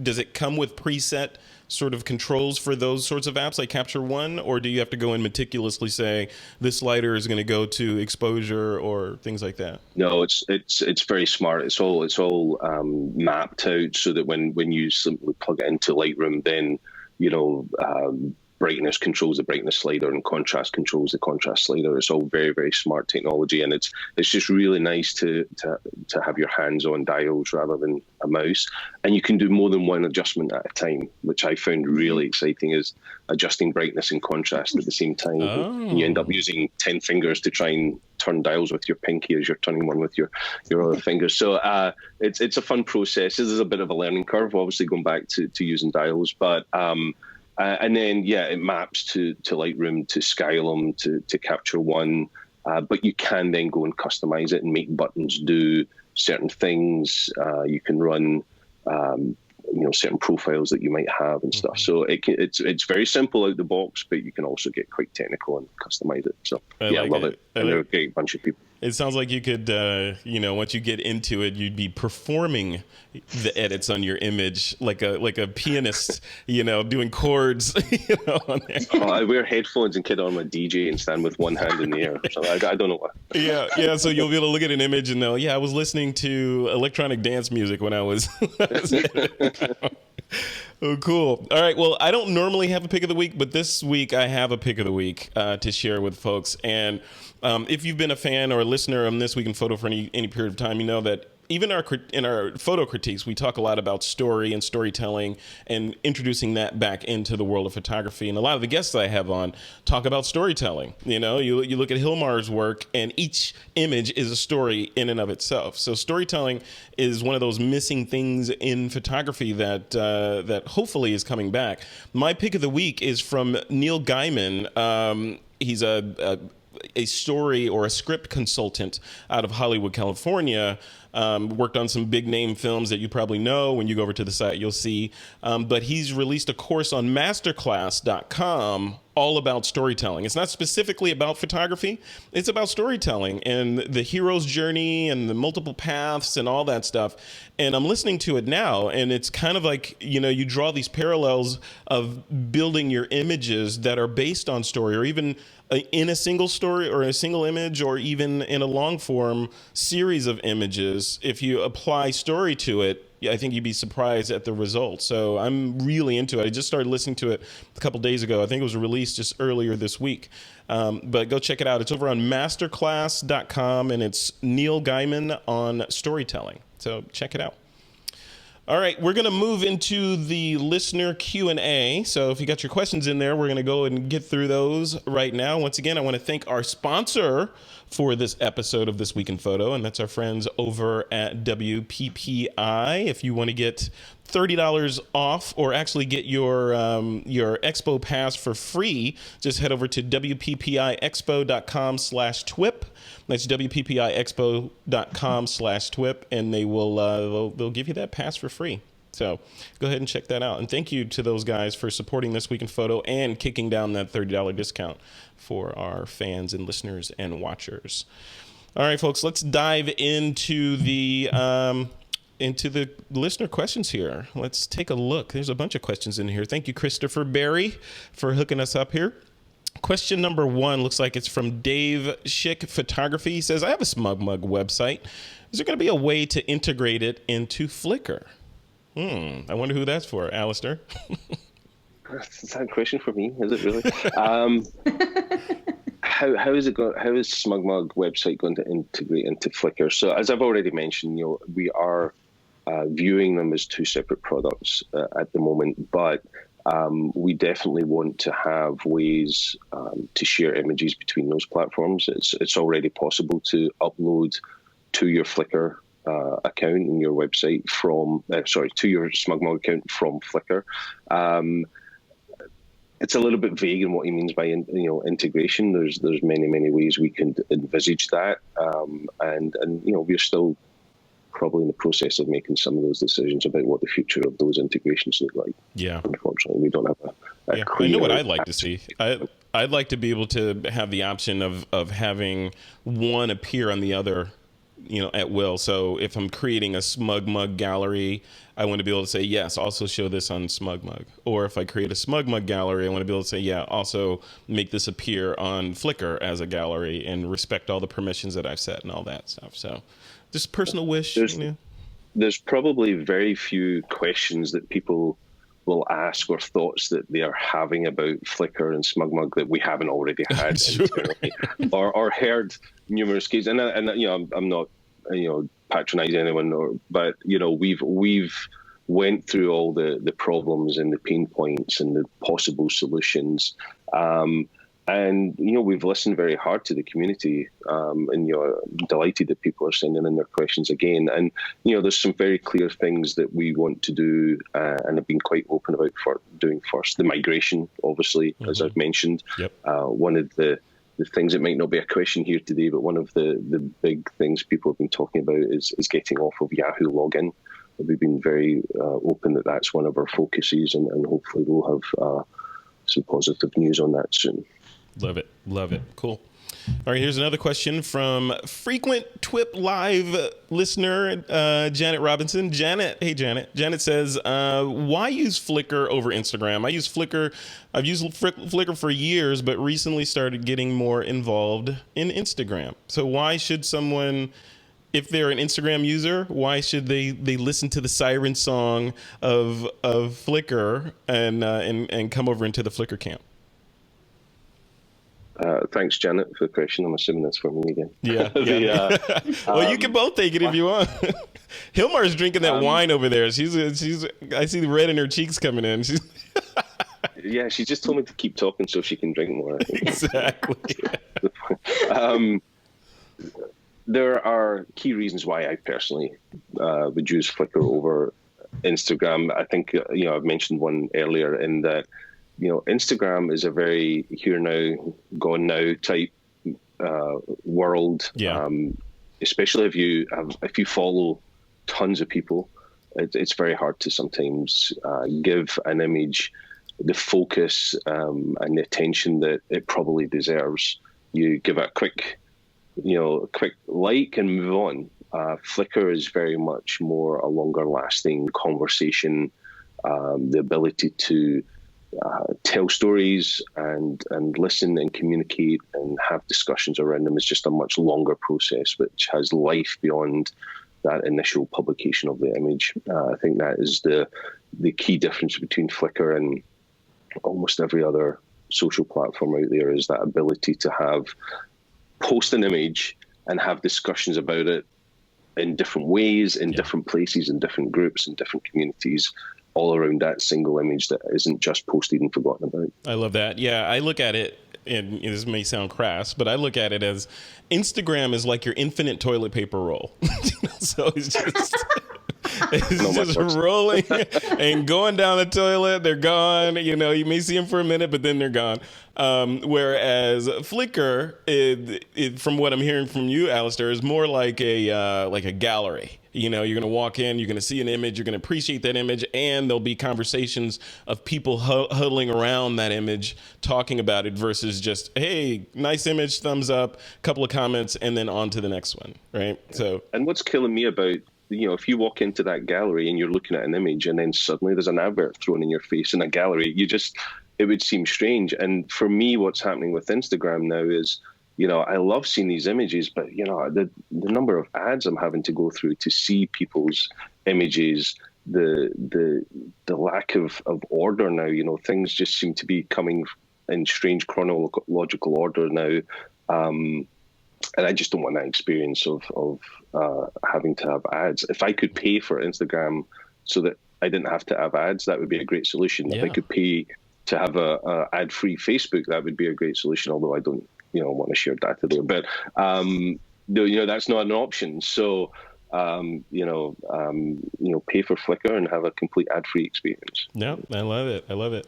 does it come with preset sort of controls for those sorts of apps like Capture One, or do you have to go and meticulously say this slider is going to go to exposure or things like that? No, it's very smart. It's all mapped out so that when you simply plug it into Lightroom, then brightness controls the brightness slider and contrast controls the contrast slider. It's all very, very smart technology, and it's just really nice to have your hands on dials rather than a mouse. And you can do more than one adjustment at a time, which I found really exciting, is adjusting brightness and contrast at the same time. Oh. And you end up using 10 fingers to try and turn dials with your pinky as you're turning one with your other fingers. So it's a fun process. This is a bit of a learning curve, obviously, going back to using dials, but and then, it maps to Lightroom, to Skylum, to Capture One. But you can then go and customize it and make buttons do certain things. You can run, certain profiles that you might have and stuff. So it's very simple out the box, but you can also get quite technical and customize it. So I love it. And they're a great bunch of people. It sounds like you could, once you get into it, you'd be performing the edits on your image like a pianist, doing chords, on there. I wear headphones and kid on my DJ and stand with one hand in the air. So I don't know what. Yeah. So you'll be able to look at an image and know, I was listening to electronic dance music when I was. Oh, cool. All right. Well, I don't normally have a pick of the week, but this week I have a pick of the week to share with folks. And if you've been a fan or a listener on This Week in Photo for any period of time, you know that even in our photo critiques, we talk a lot about story and storytelling and introducing that back into the world of photography. And a lot of the guests I have on talk about storytelling. You know, you look at Gilmar's work, and each image is a story in and of itself. So storytelling is one of those missing things in photography that hopefully is coming back. My pick of the week is from Neil Gaiman. He's a story or a script consultant out of Hollywood, California. Worked on some big name films that you probably know. When you go over to the site, you'll see. But he's released a course on masterclass.com all about storytelling. It's not specifically about photography. It's about storytelling and the hero's journey and the multiple paths and all that stuff. And I'm listening to it now, and it's kind of like, you know, you draw these parallels of building your images that are based on story, or even in a single story or a single image, or even in a long form series of images. If you apply story to it, I think you'd be surprised at the results. So I'm really into it. I just started listening to it a couple days ago. I think it was released just earlier this week. But go check it out. It's over on masterclass.com, and it's Neil Gaiman on storytelling. So check it out. All right, we're going to move into the listener Q&A. So if you got your questions in there, we're going to go and get through those right now. Once again, I want to thank our sponsor for this episode of This Week in Photo, and that's our friends over at WPPI. If you want to get $30 off, or actually get your expo pass for free, just head over to wppiexpo.com/TWiP. That's wppiexpo.com/TWiP, and they'll give you that pass for free. So go ahead and check that out. And thank you to those guys for supporting This Week in Photo and kicking down that $30 discount for our fans and listeners and watchers. All right, folks, let's dive into the listener questions here. Let's take a look. There's a bunch of questions in here. Thank you, Christopher Berry, for hooking us up here. Question number 1 looks like it's from Dave Schick Photography. He says, I have a SmugMug website. Is there going to be a way to integrate it into Flickr? I wonder who that's for, Alastair. That's a question for me, is it really? How is SmugMug website going to integrate into Flickr? So as I've already mentioned, you know, we are viewing them as two separate products at the moment, but we definitely want to have ways to share images between those platforms. It's already possible to upload to your Flickr account in your website to your SmugMug account from Flickr. It's a little bit vague in what he means by integration. There's many ways we can envisage that, and you know, we're still probably in the process of making some of those decisions about what the future of those integrations look like. Yeah, unfortunately, we don't have a clear. I know what I'd like to see. I'd like to be able to have the option of having one appear on the other, you know, at will. So if I'm creating a SmugMug gallery, I want to be able to say, yes, also show this on SmugMug. Or if I create a SmugMug gallery, I want to be able to say, yeah, also make this appear on Flickr as a gallery and respect all the permissions that I've set and all that stuff. So just personal wish. There's probably very few questions that people will ask or thoughts that they are having about Flickr and SmugMug that we haven't already had internally or heard numerous cases. And you know, I'm not, you know, patronizing anyone, but you know, we've went through all the problems and the pain points and the possible solutions. And, you know, we've listened very hard to the community, and, you know, delighted that people are sending in their questions again. And, you know, there's some very clear things that we want to do and have been quite open about for doing first. The migration, obviously, as I've mentioned. Yep. One of the things that might not be a question here today, but one of the big things people have been talking about is getting off of Yahoo login. We've been very open that that's one of our focuses, and hopefully we'll have some positive news on that soon. Love it. Love it. Cool. All right, here's another question from frequent TWiP Live listener, Janet Robinson. Hey, Janet. Janet says, why use Flickr over Instagram? I've used Flickr for years, but recently started getting more involved in Instagram. So why should someone if they're an Instagram user, why should they listen to the siren song of Flickr and come over into the Flickr camp? Thanks, Janet, for the question. I'm assuming that's for me again. Yeah. Well, you can both take it if you want. Gilmar's drinking that wine over there. She's. I see the red in her cheeks coming in. Yeah, she just told me to keep talking so she can drink more, I think. Exactly. There are key reasons why I personally would use Flickr over Instagram. I think, I've mentioned one earlier in that, Instagram is a very here now, gone now type world. Yeah. Especially if you follow tons of people, it's very hard to sometimes give an image the focus and the attention that it probably deserves. You give it a quick like and move on. Flickr is very much more a longer lasting conversation, the ability to tell stories and listen and communicate and have discussions around them is just a much longer process, which has life beyond that initial publication of the image. I think that is the key difference between Flickr and almost every other social platform out there, is that ability to post an image and have discussions about it in different ways, in different places, in different groups, in different communities, all around that single image that isn't just posted and forgotten about. I love that. Yeah, I look at it, and this may sound crass, but I look at it as Instagram is like your infinite toilet paper roll. So it's just... It's just rolling and going down the toilet. They're gone. You may see them for a minute, but then they're gone. Whereas Flickr, from what I'm hearing from you, Alastair, is more like a gallery. You're going to walk in, you're going to see an image, you're going to appreciate that image, and there'll be conversations of people huddling around that image, talking about it, versus just, hey, nice image, thumbs up, couple of comments, and then on to the next one, right? So, and what's killing me about, if you walk into that gallery and you're looking at an image and then suddenly there's an advert thrown in your face in a gallery, it would seem strange. And for me, what's happening with Instagram now is, I love seeing these images, but, the number of ads I'm having to go through to see people's images, the lack of order now, things just seem to be coming in strange chronological order now. And I just don't want that experience of having to have ads. If I could pay for Instagram so that I didn't have to have ads, that would be a great solution. Yeah. If I could pay to have a ad-free Facebook, that would be a great solution, although I don't want to share data there. But, that's not an option. So, pay for Flickr and have a complete ad-free experience. Yeah, I love it.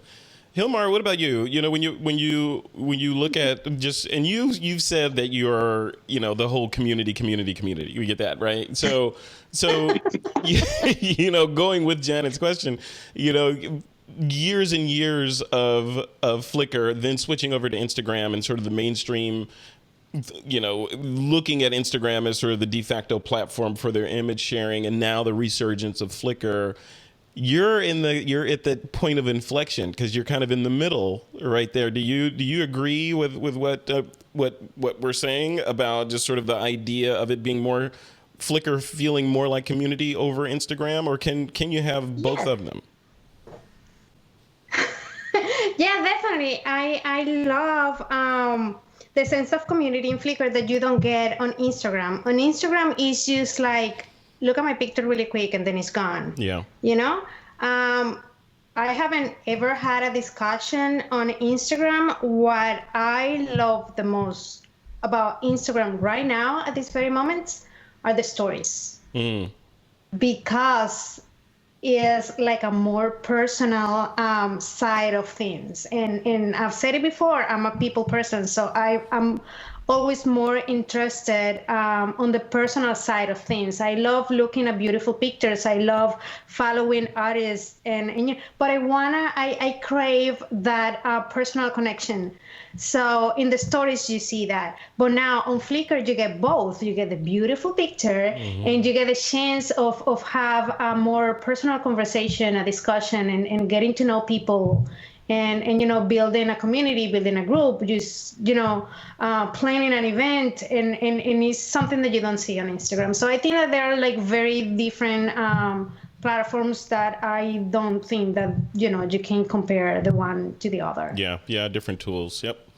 Gilmar, what about you? When you look at just, and you've said that you're, the whole community. You get that, right? So going with Janet's question, years and years of Flickr, then switching over to Instagram and sort of the mainstream, looking at Instagram as sort of the de facto platform for their image sharing, and now the resurgence of Flickr. You're at that point of inflection because you're kind of in the middle right there. Do you agree with what we're saying about just sort of the idea of it being more Flickr feeling more like community over Instagram, or can you have both of them? Yeah, definitely. I love the sense of community in Flickr that you don't get on Instagram. On Instagram, it's just like, look at my picture really quick and then it's gone. Yeah. I haven't ever had a discussion on Instagram. What I love the most about Instagram right now at this very moment are the stories. Because it's like a more personal side of things. And I've said it before, I'm a people person, so I'm always more interested on the personal side of things. I love looking at beautiful pictures. I love following artists, but I crave that personal connection. So in the stories you see that, but now on Flickr you get both. You get the beautiful picture, and you get a chance of have a more personal conversation, a discussion, and getting to know people and building a community, building a group, just planning an event, and it's something that you don't see on Instagram. So I think that there are like very different platforms that I don't think that you can compare the one to the other. Yeah, different tools. Yep.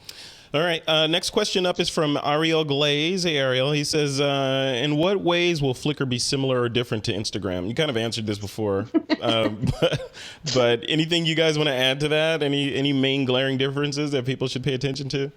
All right. Next question up is from Ariel Glaze. Hey, Ariel. He says, in what ways will Flickr be similar or different to Instagram? You kind of answered this before, but anything you guys want to add to that? Any main glaring differences that people should pay attention to?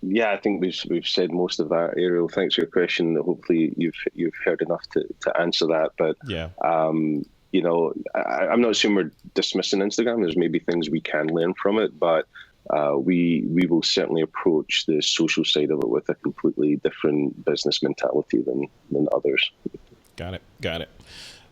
Yeah, I think we've said most of that, Ariel. Thanks for your question. Hopefully you've heard enough to answer that. But yeah. I'm not assuming we're dismissing Instagram. There's maybe things we can learn from it, but we will certainly approach the social side of it with a completely different business mentality than others. Got it.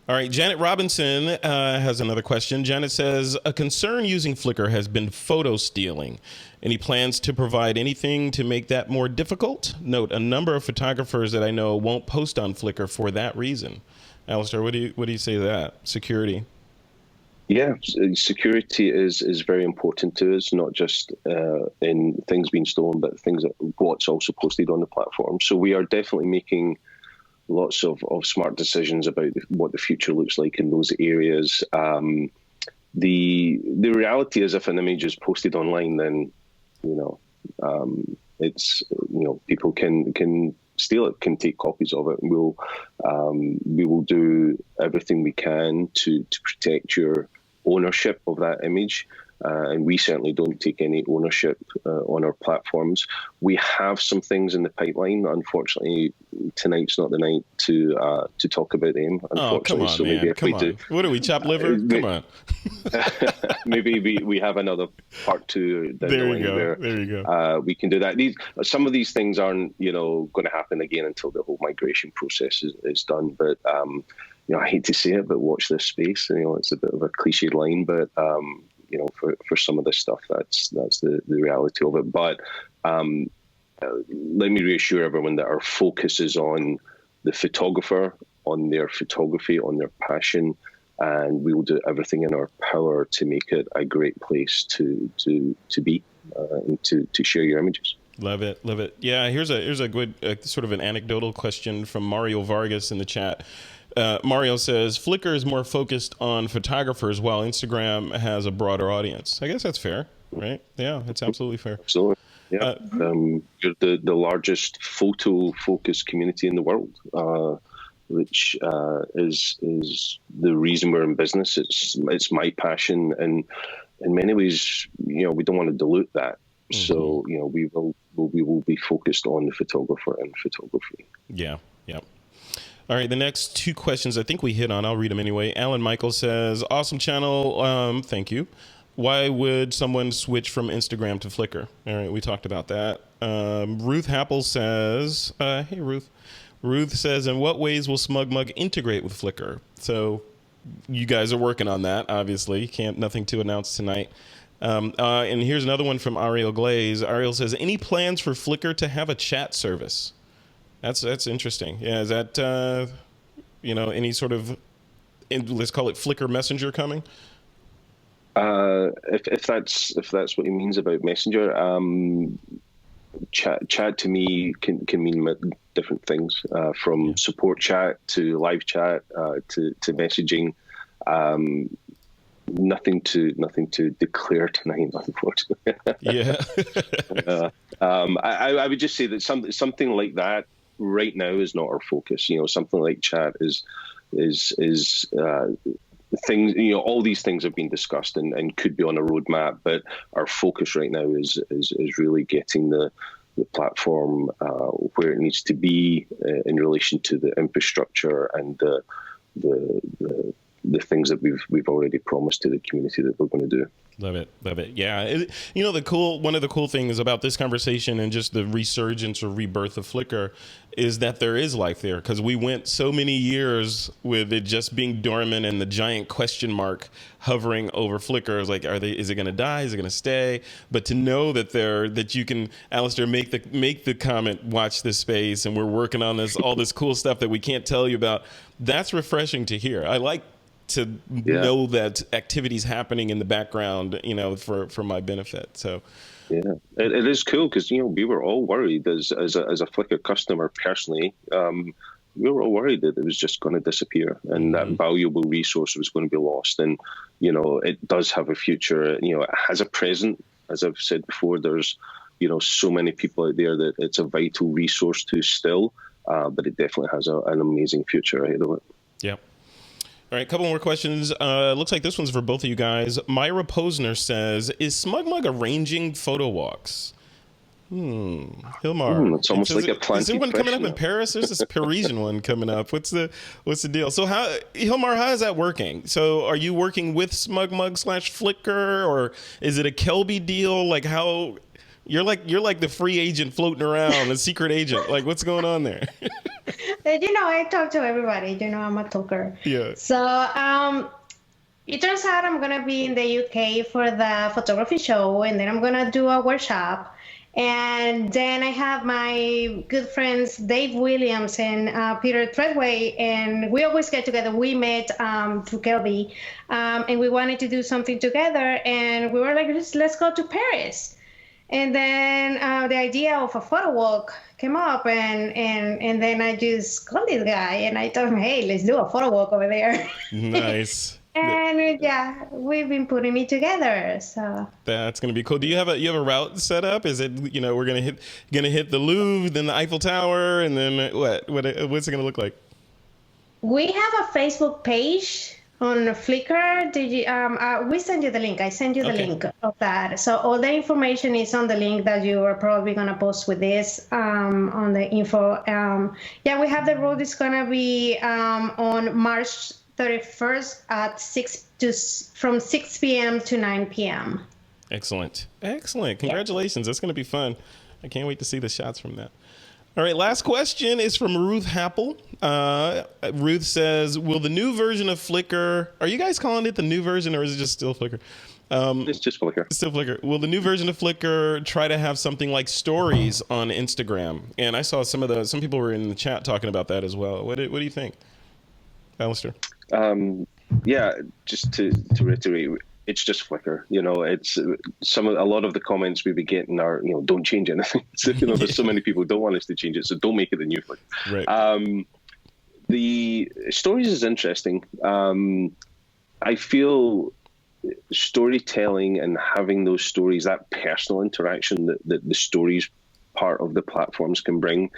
All right, Janet Robinson has another question. Janet says, a concern using Flickr has been photo stealing. Any plans to provide anything to make that more difficult? Note, a number of photographers that I know won't post on Flickr for that reason. Alastair, what do you say to that? Security. Yeah, security is very important to us, not just in things being stolen, but what's also posted on the platform. So we are definitely making lots of smart decisions about what the future looks like in those areas. The reality is, if an image is posted online, then it's people can steal it, can take copies of it. And we will do everything we can to protect your ownership of that image. And we certainly don't take any ownership on our platforms. We have some things in the pipeline. Unfortunately, tonight's not the night to talk about them. Oh, come on, so maybe man. Come on. What do we, chop liver? Come on. Maybe we have another part 2 down the line where there you go. We can do that. Some of these things aren't going to happen again until the whole migration process is done. But I hate to say it, but watch this space. It's a bit of a cliched line, but for some of this stuff, that's the reality of it. But let me reassure everyone that our focus is on the photographer, on their photography, on their passion, and we will do everything in our power to make it a great place to be and to share your images. Love it. Yeah, here's a good sort of an anecdotal question from Mario Vargas in the chat. Mario says, Flickr is more focused on photographers while Instagram has a broader audience. I guess that's fair, right? Yeah, it's absolutely fair. Absolutely. Yeah. You're the largest photo-focused community in the world, which is the reason we're in business. It's my passion, and in many ways, we don't want to dilute that. Mm-hmm. So, we will be focused on the photographer and photography. Yeah. All right, the next 2 questions I think we hit on. I'll read them anyway. Alan Michael says, awesome channel. Thank you. Why would someone switch from Instagram to Flickr? All right, we talked about that. Ruth Happel says, hey, Ruth. Ruth says, in what ways will SmugMug integrate with Flickr? So you guys are working on that, obviously. Nothing to announce tonight. And here's another one from Ariel Glaze. Ariel says, any plans for Flickr to have a chat service? That's interesting. Yeah, is that any sort of let's call it Flickr Messenger coming? If that's what he means about Messenger, chat to me can mean different things, from support chat to live chat to messaging. Nothing to declare tonight, unfortunately. Yeah. I would just say that something like that right now is not our focus. Something like chat is things. All these things have been discussed and could be on a roadmap, but our focus right now is really getting the platform where it needs to be in relation to the infrastructure and the things that we've already promised to the community that we're going to do. Love it. Yeah. One of the cool things about this conversation and just the resurgence or rebirth of Flickr is that there is life there, because we went so many years with it just being dormant and the giant question mark hovering over Flickr. It was like, is it going to die? Is it going to stay? But to know that you can, Alastair, make the comment, watch this space, and we're working on all this cool stuff that we can't tell you about. That's refreshing to hear. I like know that activity's happening in the background, for my benefit. So. Yeah, it is cool because, we were all worried as a Flickr customer personally. We were all worried that it was just going to disappear and that valuable resource was going to be lost. And, it does have a future. It has a present. As I've said before, there's, so many people out there that it's a vital resource to still, but it definitely has an amazing future ahead of it. Yeah. All right, a couple more questions. Looks like this one's for both of you guys. Myra Posner says, is SmugMug arranging photo walks? Gilmar. It's almost like a planted Is there one coming up in question. Paris? There's this Parisian one coming up. What's the deal? So Gilmar, how is that working? So are you working with SmugMug/Flickr, or is it a Kelby deal? Like how you're like the free agent floating around, the secret agent. Like what's going on there? I talk to everybody. I'm a talker. Yeah. So it turns out I'm going to be in the UK for the photography show, and then I'm going to do a workshop. And then I have my good friends, Dave Williams and Peter Treadway, and we always get together. We met through Kelby, and we wanted to do something together, and we were like, let's go to Paris. And then the idea of a photo walk came up, and then I just called this guy, and I told him, hey, let's do a photo walk over there. Nice. And yeah, we've been putting it together. So that's gonna be cool. Do you have a route set up? Is it we're gonna hit the Louvre, then the Eiffel Tower, and then what's it gonna look like? We have a Facebook page on Flickr. Did you? We send you the link. I send you the link of that. So all the information is on the link that you are probably gonna post with this on the info. We have the road. It's gonna be on March 31st at from 6 p.m. to 9 p.m. Excellent. Congratulations. That's going to be fun. I can't wait to see the shots from that. All right. Last question is from Ruth Happel. Ruth says, will the new version of Flickr, are you guys calling it the new version, or is it just still Flickr? It's just Flickr. Still Flickr. Will the new version of Flickr try to have something like stories on Instagram? And I saw some people were in the chat talking about that as well. What do you think, Alastair? Just to reiterate, it's just Flickr. It's a lot of the comments we be getting are, don't change anything. So, there's so many people who don't want us to change it, so don't make it the new Flickr. Right. The stories is interesting. I feel storytelling and having those stories, that personal interaction that the stories part of the platforms can bring,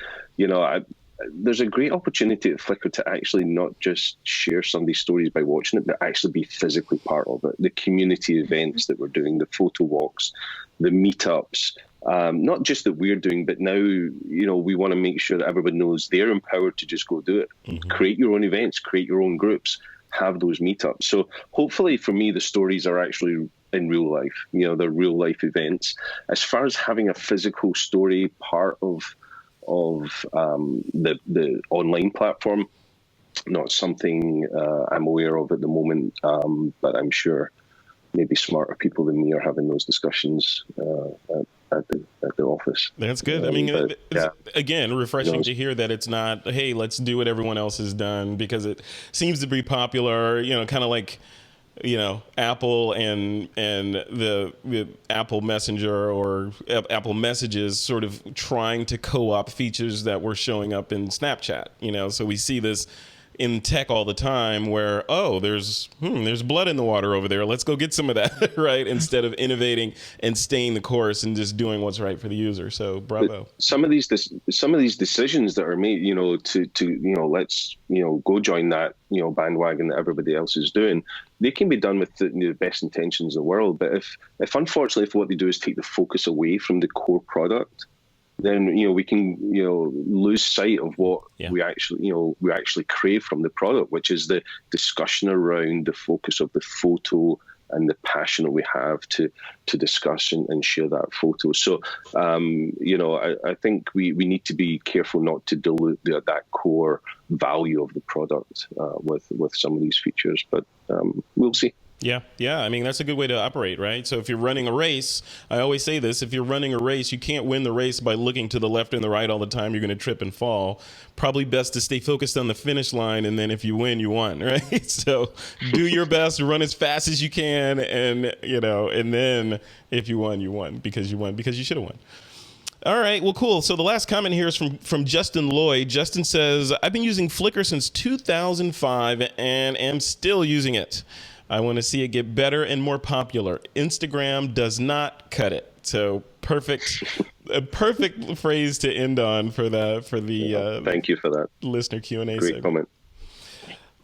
there's a great opportunity at Flickr to actually not just share somebody's stories by watching it, but actually be physically part of it. The community events that we're doing, the photo walks, the meetups, not just that we're doing, but now, we want to make sure that everybody knows they're empowered to just go do it. Mm-hmm. Create your own events, create your own groups, have those meetups. So hopefully for me, the stories are actually in real life, they're real life events. As far as having a physical story part of the online platform, not something I'm aware of at the moment, but I'm sure maybe smarter people than me are having those discussions at the office. That's good. Again, refreshing to hear that it's not, hey, let's do what everyone else has done, because it seems to be popular, kind of like Apple and the Apple Messenger or Apple Messages sort of trying to co-opt features that were showing up in Snapchat, so we see this in tech all the time where, there's blood in the water over there. Let's go get some of that, right? Instead of innovating and staying the course and just doing what's right for the user. So bravo. But some of these decisions that are made, to let's, go join that, bandwagon that everybody else is doing, they can be done with the best intentions in the world. But if unfortunately, if what they do is take the focus away from the core product, then we can lose sight of what we actually crave from the product, which is the discussion around the focus of the photo and the passion that we have to discuss and share that photo. So I think we need to be careful not to dilute that core value of the product with some of these features, but we'll see. Yeah. I mean, that's a good way to operate, right? So if you're running a race, I always say this, if you're running a race, you can't win the race by looking to the left and the right all the time. You're going to trip and fall. Probably best to stay focused on the finish line, and then if you win, you won, right? So do your best, run as fast as you can, and, and then if you won because you should have won. All right. Well, cool. So the last comment here is from Justin Lloyd. Justin says, I've been using Flickr since 2005 and am still using it. I want to see it get better and more popular. Instagram does not cut it. So a perfect phrase to end on for the thank you for that listener Q&A great segment. comment.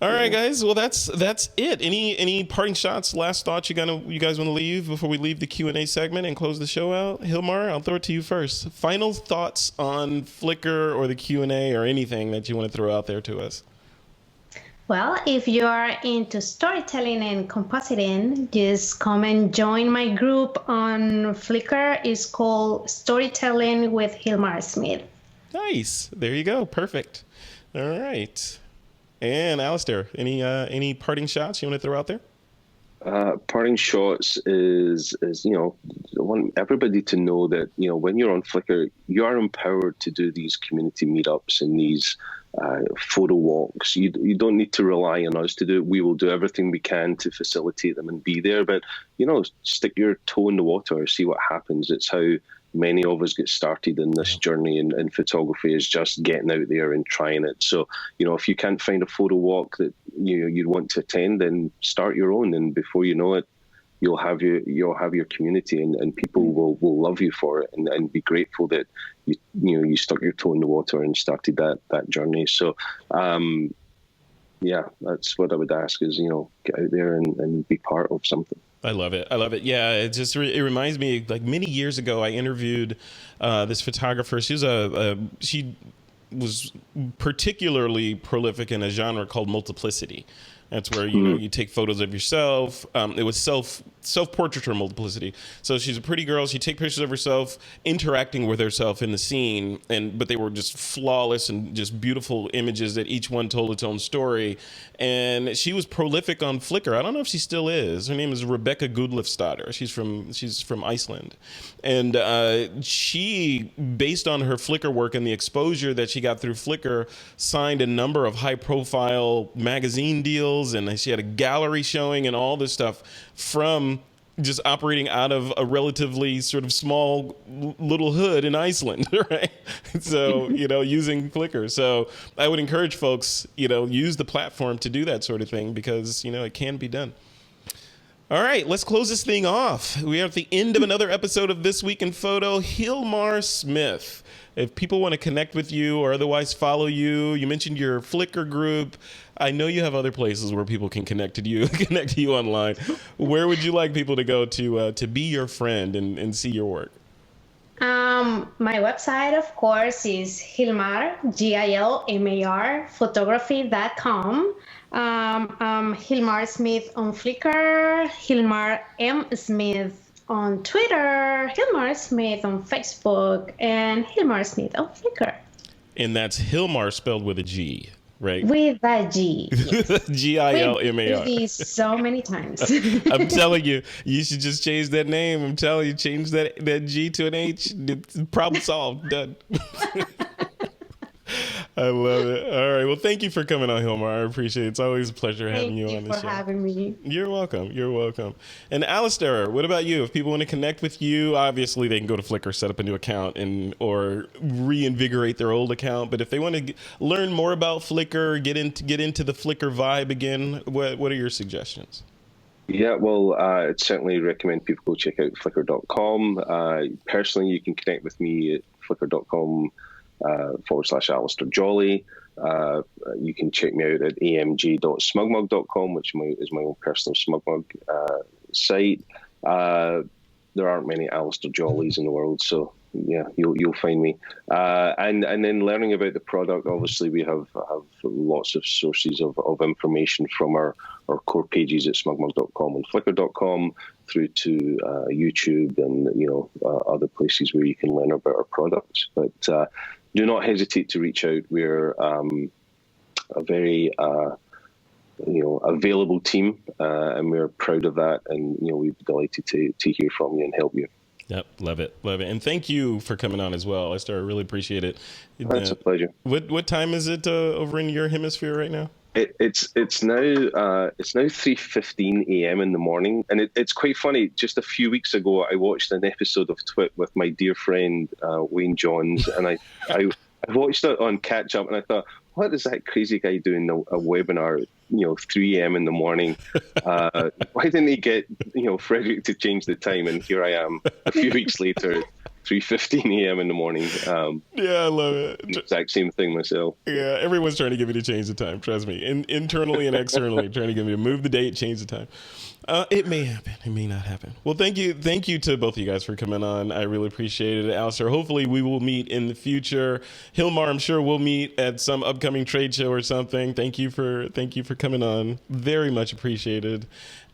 All right, guys. Well, that's it. Any parting shots, last thoughts you guys want to leave before we leave the Q&A segment and close the show out? Gilmar, I'll throw it to you first. Final thoughts on Flickr or the Q&A or anything that you want to throw out there to us. Well, if you are into storytelling and compositing, just come and join my group on Flickr. It's called Storytelling with Gilmar Smith. Nice. There you go. Perfect. All right. And Alastair, any parting shots you want to throw out there? Parting shots is I want everybody to know that when you're on Flickr, you are empowered to do these community meetups and these photo walks. You don't need to rely on us to do it. We will do everything we can to facilitate them and be there. But stick your toe in the water, see what happens. It's how many of us get started in this journey in photography, is just getting out there and trying it. So, if you can't find a photo walk that you'd want to attend, then start your own. And before you know it, you'll have your community, and people will love you for it and be grateful that you stuck your toe in the water and started that journey. So, that's what I would ask is, get out there and be part of something. I love it. Yeah, it just it reminds me, like many years ago, I interviewed this photographer. She was particularly prolific in a genre called multiplicity. That's where you take photos of yourself. It was self-portraiture multiplicity. So she's a pretty girl. She take pictures of herself interacting with herself in the scene, but they were just flawless and just beautiful images that each one told its own story. And she was prolific on Flickr. I don't know if she still is. Her name is Rebecca Gudlifsdottir. She's from Iceland, and she, based on her Flickr work and the exposure that she got through Flickr, signed a number of high-profile magazine deals. And she had a gallery showing and all this stuff from just operating out of a relatively sort of small little hood in Iceland, right? So, using Flickr. So I would encourage folks, use the platform to do that sort of thing because, it can be done. All right, let's close this thing off. We are at the end of another episode of This Week in Photo. Gilmar Smith. If people want to connect with you or otherwise follow you, you mentioned your Flickr group. I know you have other places where people can connect to you online. Where would you like people to go to be your friend and see your work? My website, of course, is Gilmar, Gilmar, photography.com. Gilmar Smith on Flickr, Gilmar M. Smith on Twitter, Gilmar Smith on Facebook, and Gilmar Smith on Flickr. And that's Gilmar spelled with a G, right? With a G. Yes. Gilmar. These so many times. I'm telling you, you should just change that name. I'm telling you, change that G to an H. Problem solved. Done. I love it. All right. Well, thank you for coming on, Gilmar. I appreciate it. It's always a pleasure having you on the show. Thank you for having me. You're welcome. And Alastair, what about you? If people want to connect with you, obviously they can go to Flickr, set up a new account, or reinvigorate their old account. But if they want to learn more about Flickr, get into the Flickr vibe again, what are your suggestions? Yeah, well, I'd certainly recommend people go check out flickr.com. Personally, you can connect with me at flickr.com. /Alastair Jolly. You can check me out at amg.smugmug.com, which is my own personal smugmug site. There aren't many Alastair Jollies in the world, so yeah, you'll find me. And then learning about the product, obviously we have lots of sources of information from our core pages at smugmug.com and flickr.com through to YouTube and other places where you can learn about our products. But do not hesitate to reach out. We're a very available team, and we're proud of that. And we'd be delighted to hear from you and help you. Yep, love it, and thank you for coming on as well, Alastair. I really appreciate it. That's a pleasure. What time is it over in your hemisphere right now? It's now 3:15 a.m. in the morning, and it's quite funny. Just a few weeks ago, I watched an episode of TWiP with my dear friend Wayne Johns, and I watched it on catch up, and I thought, what is that crazy guy doing a webinar at 3 a.m. in the morning? Why didn't he get Frederick to change the time? And here I am a few weeks later. 3:15 a.m. in the morning. Yeah, I love it. Exact same thing myself. Yeah, everyone's trying to get me to change the time. Trust me, internally and externally, trying to get me to move the date, change the time. It may happen. It may not happen. Well, thank you to both of you guys for coming on. I really appreciate it, Alastair. Hopefully, we will meet in the future. Gilmar, I'm sure we'll meet at some upcoming trade show or something. Thank you for coming on. Very much appreciated.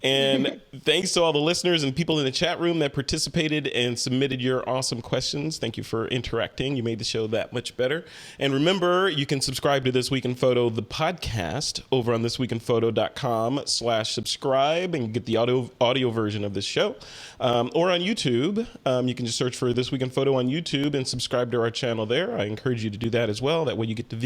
And thanks to all the listeners and people in the chat room that participated and submitted your awesome questions. Thank you for interacting. You made the show that much better. And remember, you can subscribe to This Week in Photo, the podcast, over on thisweekinphoto.com/subscribe and get the audio version of this show. Or on YouTube. You can just search for This Week in Photo on YouTube and subscribe to our channel there. I encourage you to do that as well. That way you get the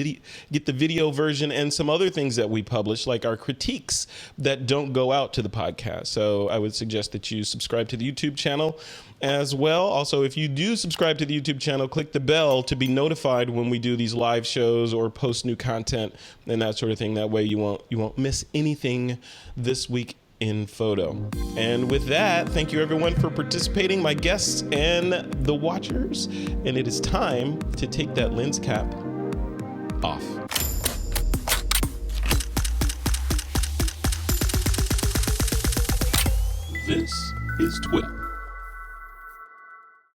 video version and some other things that we publish, like our critiques that don't go out to the podcast. So I would suggest that you subscribe to the YouTube channel as well. Also, if you do subscribe to the YouTube channel, click the bell to be notified when we do these live shows or post new content and that sort of thing. That way you won't miss anything This Week in Photo. And with that, thank you everyone for participating, my guests and the watchers. And it is time to take that lens cap off. This is TWiP.